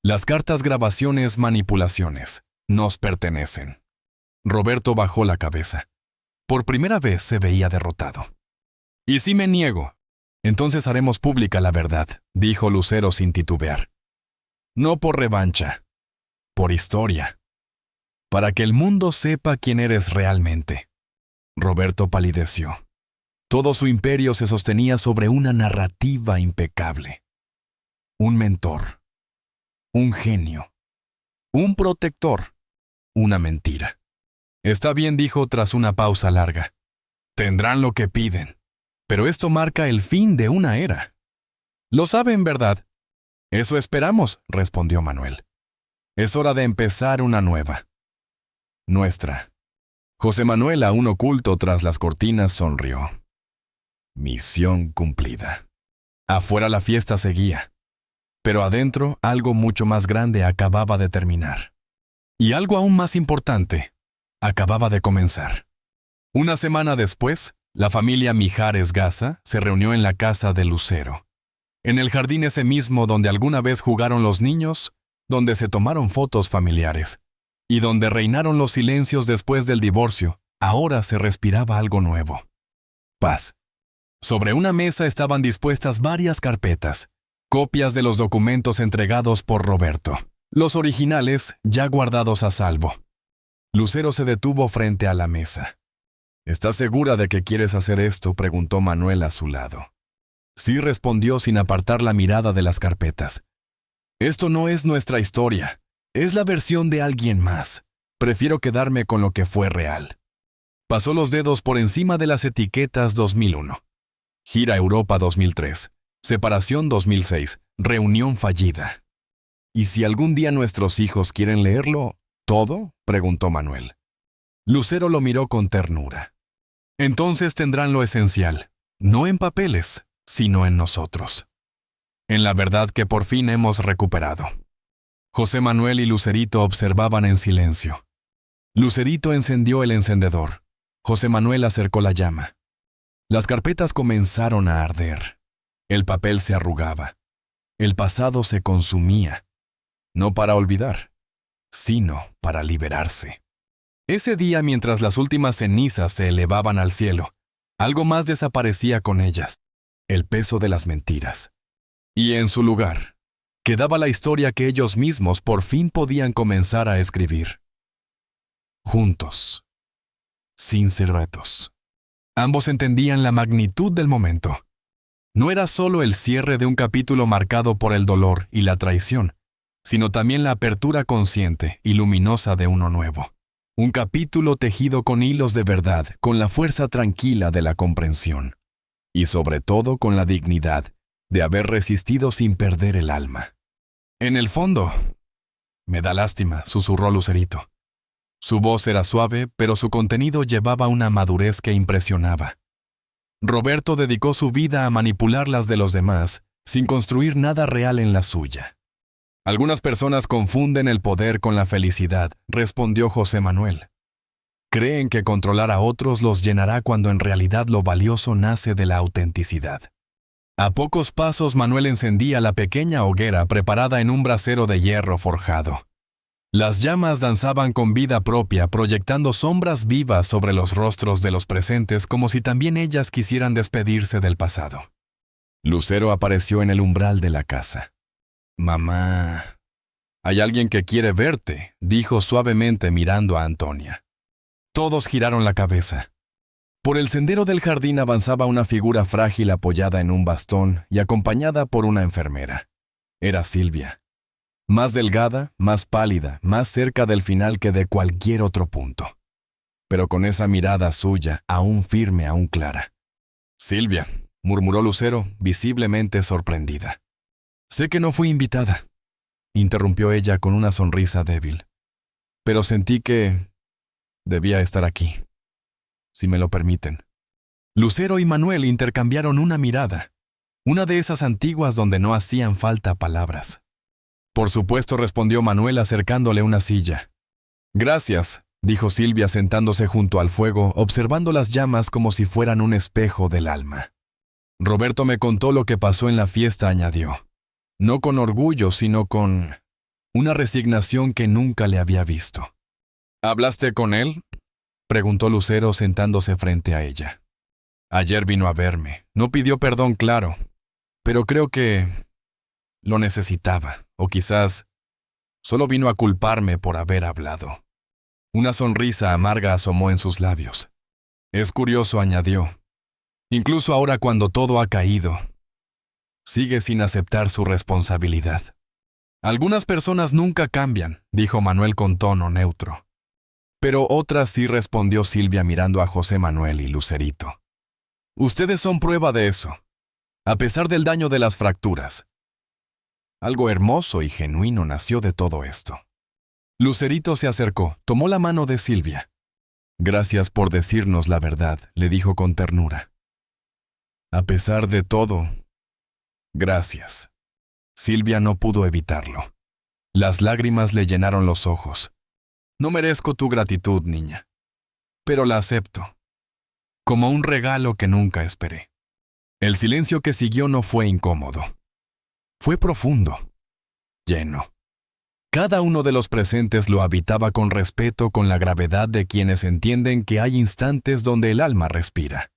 Las cartas, grabaciones, manipulaciones, nos pertenecen. Roberto bajó la cabeza. Por primera vez se veía derrotado. ¿Y si me niego? Entonces haremos pública la verdad, dijo Lucero sin titubear. No por revancha, por historia. Para que el mundo sepa quién eres realmente. Roberto palideció. Todo su imperio se sostenía sobre una narrativa impecable. Un mentor. Un genio. Un protector. Una mentira. Está bien, dijo tras una pausa larga. Tendrán lo que piden. Pero esto marca el fin de una era. Lo saben, ¿verdad? Eso esperamos, respondió Manuel. Es hora de empezar una nueva. Nuestra. José Manuel, aún oculto tras las cortinas, sonrió. Misión cumplida. Afuera la fiesta seguía. Pero adentro algo mucho más grande acababa de terminar. Y algo aún más importante acababa de comenzar. Una semana después, la familia Mijares Gaza se reunió en la casa de Lucero. En el jardín ese mismo donde alguna vez jugaron los niños, donde se tomaron fotos familiares, y donde reinaron los silencios después del divorcio, ahora se respiraba algo nuevo. Paz. Sobre una mesa estaban dispuestas varias carpetas, copias de los documentos entregados por Roberto, los originales ya guardados a salvo. Lucero se detuvo frente a la mesa. ¿Estás segura de que quieres hacer esto?, preguntó Manuel a su lado. Sí, respondió sin apartar la mirada de las carpetas. Esto no es nuestra historia, es la versión de alguien más. Prefiero quedarme con lo que fue real. Pasó los dedos por encima de las etiquetas 2001. Gira Europa 2003. Separación 2006. Reunión fallida. ¿Y si algún día nuestros hijos quieren leerlo, todo?, preguntó Manuel. Lucero lo miró con ternura. Entonces tendrán lo esencial, no en papeles, sino en nosotros. En la verdad que por fin hemos recuperado. José Manuel y Lucerito observaban en silencio. Lucerito encendió el encendedor. José Manuel acercó la llama. Las carpetas comenzaron a arder. El papel se arrugaba. El pasado se consumía. No para olvidar, sino para liberarse. Ese día, mientras las últimas cenizas se elevaban al cielo, algo más desaparecía con ellas, el peso de las mentiras. Y en su lugar, quedaba la historia que ellos mismos por fin podían comenzar a escribir. Juntos. sin secretos. Ambos entendían la magnitud del momento. No era solo el cierre de un capítulo marcado por el dolor y la traición, sino también la apertura consciente y luminosa de uno nuevo. Un capítulo tejido con hilos de verdad, con la fuerza tranquila de la comprensión. Y sobre todo con la dignidad de haber resistido sin perder el alma. En el fondo, me da lástima, susurró Lucerito. Su voz era suave, pero su contenido llevaba una madurez que impresionaba. Roberto dedicó su vida a manipular las de los demás, sin construir nada real en la suya. Algunas personas confunden el poder con la felicidad, respondió José Manuel. Creen que controlar a otros los llenará cuando en realidad lo valioso nace de la autenticidad. A pocos pasos Manuel encendía la pequeña hoguera preparada en un brasero de hierro forjado. Las llamas danzaban con vida propia, proyectando sombras vivas sobre los rostros de los presentes como si también ellas quisieran despedirse del pasado. Lucero apareció en el umbral de la casa. «Mamá, hay alguien que quiere verte», dijo suavemente mirando a Antonia. Todos giraron la cabeza. Por el sendero del jardín avanzaba una figura frágil apoyada en un bastón y acompañada por una enfermera. Era Silvia. Más delgada, más pálida, más cerca del final que de cualquier otro punto. Pero con esa mirada suya, aún firme, aún clara. «Silvia», murmuró Lucero, visiblemente sorprendida. «Sé que no fui invitada», interrumpió ella con una sonrisa débil. «Pero sentí que debía estar aquí, si me lo permiten». Lucero y Manuel intercambiaron una mirada, una de esas antiguas donde no hacían falta palabras. «Por supuesto», respondió Manuel acercándole una silla. «Gracias», dijo Silvia sentándose junto al fuego, observando las llamas como si fueran un espejo del alma. «Roberto me contó lo que pasó en la fiesta», añadió. No con orgullo, sino con una resignación que nunca le había visto. «¿Hablaste con él?», preguntó Lucero sentándose frente a ella. «Ayer vino a verme. No pidió perdón, claro, pero creo que lo necesitaba, o quizás solo vino a culparme por haber hablado». Una sonrisa amarga asomó en sus labios. «Es curioso», añadió. «Incluso ahora cuando todo ha caído, sigue sin aceptar su responsabilidad». «Algunas personas nunca cambian», dijo Manuel con tono neutro. «Pero otras sí», respondió Silvia mirando a José Manuel y Lucerito. «Ustedes son prueba de eso. A pesar del daño de las fracturas, algo hermoso y genuino nació de todo esto». Lucerito se acercó, tomó la mano de Silvia. «Gracias por decirnos la verdad», le dijo con ternura. «A pesar de todo, gracias». Silvia no pudo evitarlo. Las lágrimas le llenaron los ojos. «No merezco tu gratitud, niña, pero la acepto, como un regalo que nunca esperé». El silencio que siguió no fue incómodo. Fue profundo, lleno. Cada uno de los presentes lo habitaba con respeto, con la gravedad de quienes entienden que hay instantes donde el alma respira.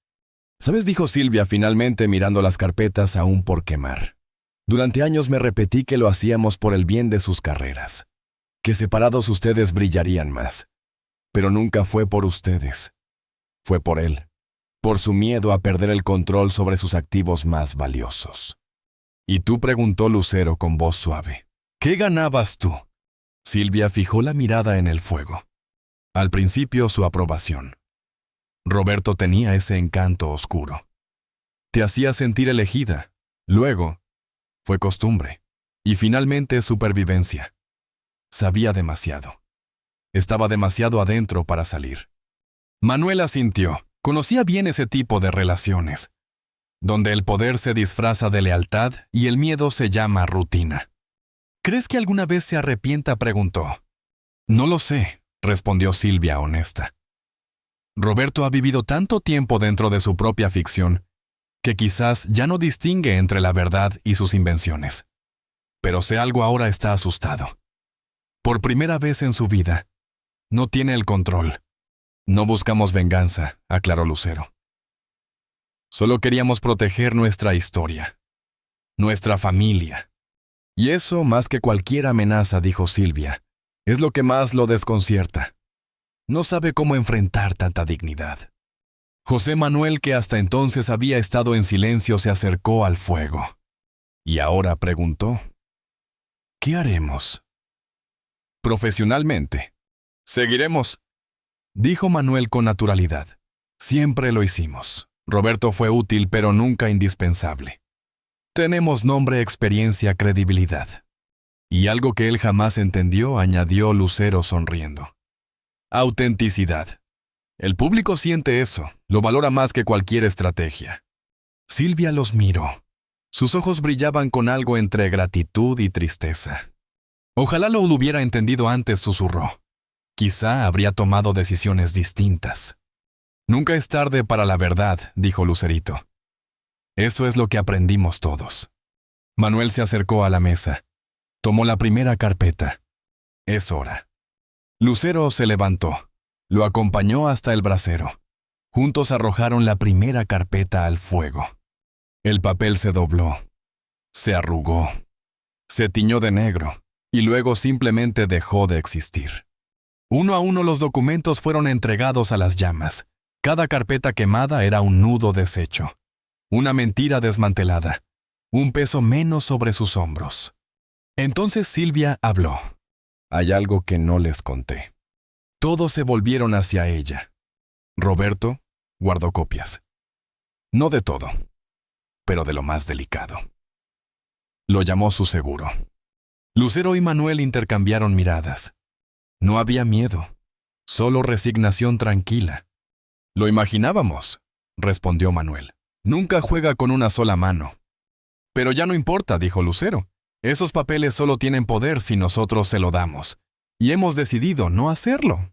«¿Sabes?», dijo Silvia finalmente mirando las carpetas aún por quemar. «Durante años me repetí que lo hacíamos por el bien de sus carreras, que separados ustedes brillarían más. Pero nunca fue por ustedes. Fue por él, por su miedo a perder el control sobre sus activos más valiosos». «¿Y tú?», preguntó Lucero con voz suave. «¿Qué ganabas tú?». Silvia fijó la mirada en el fuego. Al principio su aprobación. Roberto tenía ese encanto oscuro. Te hacía sentir elegida. Luego, fue costumbre. Y finalmente supervivencia. Sabía demasiado. Estaba demasiado adentro para salir. Manuel asintió. Conocía bien ese tipo de relaciones, donde el poder se disfraza de lealtad y el miedo se llama rutina. «¿Crees que alguna vez se arrepienta?», preguntó. «No lo sé», respondió Silvia honesta. «Roberto ha vivido tanto tiempo dentro de su propia ficción que quizás ya no distingue entre la verdad y sus invenciones. Pero si algo ahora está asustado. Por primera vez en su vida, no tiene el control». «No buscamos venganza», aclaró Lucero. «Solo queríamos proteger nuestra historia, nuestra familia». «Y eso, más que cualquier amenaza», dijo Silvia, «es lo que más lo desconcierta. No sabe cómo enfrentar tanta dignidad. José Manuel, que hasta entonces había estado en silencio, se acercó al fuego. Y ahora preguntó: ¿qué haremos? Profesionalmente. Seguiremos, dijo Manuel con naturalidad. Siempre lo hicimos. Roberto fue útil, pero nunca indispensable. Tenemos nombre, experiencia, credibilidad. Y algo que él jamás entendió, añadió Lucero sonriendo: autenticidad. El público siente eso, lo valora más que cualquier estrategia. Silvia los miró. Sus ojos brillaban con algo entre gratitud y tristeza. Ojalá lo hubiera entendido antes, susurró. Quizá habría tomado decisiones distintas. Nunca es tarde para la verdad, dijo Lucerito. Eso es lo que aprendimos todos. Manuel se acercó a la mesa. Tomó la primera carpeta. Es hora. Lucero se levantó. Lo acompañó hasta el brasero. Juntos arrojaron la primera carpeta al fuego. El papel se dobló, se arrugó, se tiñó de negro y luego simplemente dejó de existir. Uno a uno los documentos fueron entregados a las llamas. Cada carpeta quemada era un nudo deshecho, una mentira desmantelada, un peso menos sobre sus hombros. Entonces Silvia habló. Hay algo que no les conté. Todos se volvieron hacia ella. Roberto guardó copias. No de todo, pero de lo más delicado. Lo llamó su seguro. Lucero y Manuel intercambiaron miradas. No había miedo, solo resignación tranquila. Lo imaginábamos, respondió Manuel. Nunca juega con una sola mano. Pero ya no importa, dijo Lucero. Esos papeles solo tienen poder si nosotros se lo damos. Y hemos decidido no hacerlo.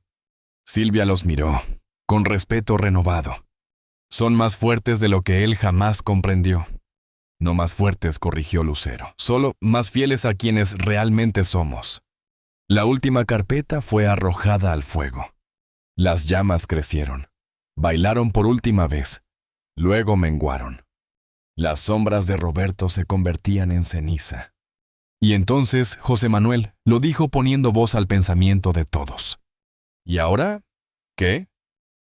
Silvia los miró, con respeto renovado. Son más fuertes de lo que él jamás comprendió. No más fuertes, corrigió Lucero, solo más fieles a quienes realmente somos. La última carpeta fue arrojada al fuego. Las llamas crecieron. Bailaron por última vez. Luego menguaron. Las sombras de Roberto se convertían en ceniza. Y entonces José Manuel lo dijo poniendo voz al pensamiento de todos. ¿Y ahora? ¿Qué?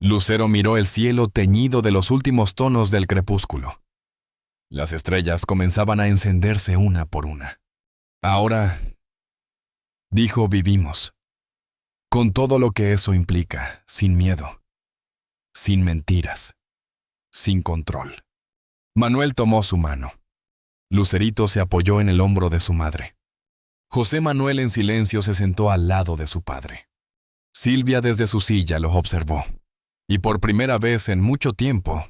Lucero miró el cielo teñido de los últimos tonos del crepúsculo. Las estrellas comenzaban a encenderse una por una. Ahora, dijo, vivimos. Con todo lo que eso implica, sin miedo, sin mentiras, sin control. Manuel tomó su mano. Lucerito se apoyó en el hombro de su madre. José Manuel en silencio se sentó al lado de su padre. Silvia desde su silla los observó. Y por primera vez en mucho tiempo,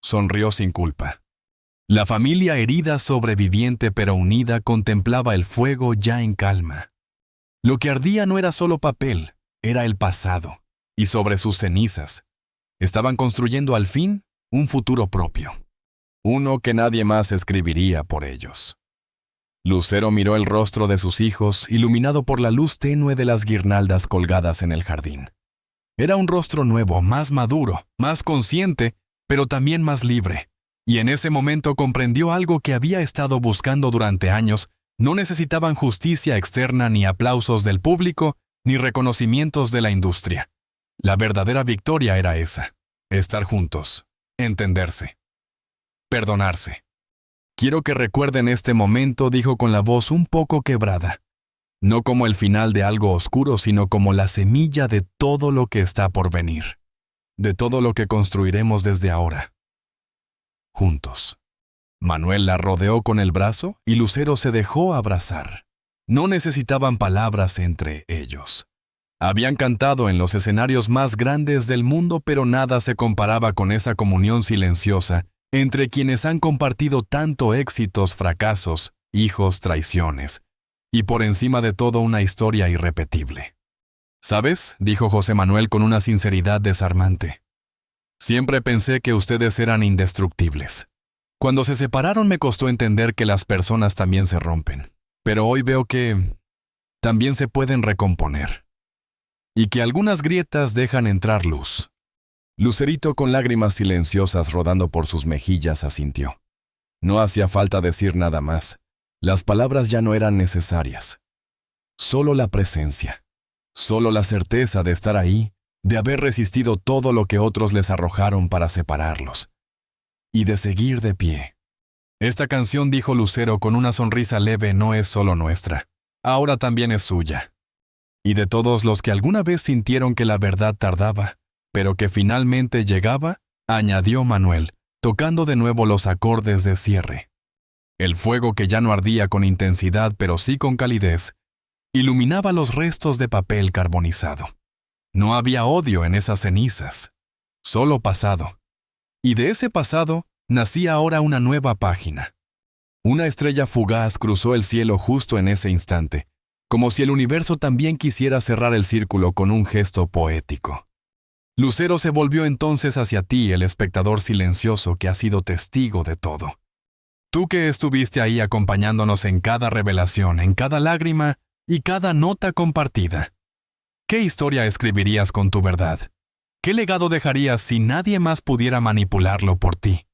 sonrió sin culpa. La familia herida, sobreviviente pero unida, contemplaba el fuego ya en calma. Lo que ardía no era solo papel, era el pasado, y sobre sus cenizas estaban construyendo al fin un futuro propio, uno que nadie más escribiría por ellos. Lucero miró el rostro de sus hijos, iluminado por la luz tenue de las guirnaldas colgadas en el jardín. Era un rostro nuevo, más maduro, más consciente, pero también más libre. Y en ese momento comprendió algo que había estado buscando durante años. No necesitaban justicia externa, ni aplausos del público, ni reconocimientos de la industria. La verdadera victoria era esa: estar juntos, entenderse, perdonarse. Quiero que recuerden este momento, dijo con la voz un poco quebrada. No como el final de algo oscuro, sino como la semilla de todo lo que está por venir, de todo lo que construiremos desde ahora. Juntos. Manuel la rodeó con el brazo y Lucero se dejó abrazar. No necesitaban palabras entre ellos. Habían cantado en los escenarios más grandes del mundo, pero nada se comparaba con esa comunión silenciosa entre quienes han compartido tanto éxitos, fracasos, hijos, traiciones, y por encima de todo una historia irrepetible. ¿Sabes?, dijo José Manuel con una sinceridad desarmante. Siempre pensé que ustedes eran indestructibles. Cuando se separaron me costó entender que las personas también se rompen, pero hoy veo que también se pueden recomponer, y que algunas grietas dejan entrar luz. Lucerito, con lágrimas silenciosas rodando por sus mejillas, asintió. No hacía falta decir nada más. Las palabras ya no eran necesarias. Solo la presencia, solo la certeza de estar ahí, de haber resistido todo lo que otros les arrojaron para separarlos, y de seguir de pie. Esta canción, dijo Lucero con una sonrisa leve, no es solo nuestra, ahora también es suya. Y de todos los que alguna vez sintieron que la verdad tardaba, pero que finalmente llegaba, añadió Manuel, tocando de nuevo los acordes de cierre. El fuego, que ya no ardía con intensidad pero sí con calidez, iluminaba los restos de papel carbonizado. No había odio en esas cenizas, solo pasado. Y de ese pasado nacía ahora una nueva página. Una estrella fugaz cruzó el cielo justo en ese instante, como si el universo también quisiera cerrar el círculo con un gesto poético. Lucero se volvió entonces hacia ti, el espectador silencioso que ha sido testigo de todo. Tú que estuviste ahí acompañándonos en cada revelación, en cada lágrima y cada nota compartida. ¿Qué historia escribirías con tu verdad? ¿Qué legado dejarías si nadie más pudiera manipularlo por ti?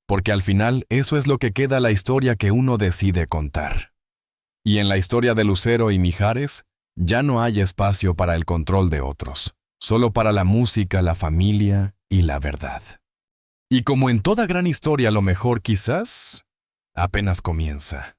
Porque al final eso es lo que queda, la historia que uno decide contar. Y en la historia de Lucero y Mijares, ya no hay espacio para el control de otros, solo para la música, la familia y la verdad. Y como en toda gran historia, lo mejor quizás apenas comienza.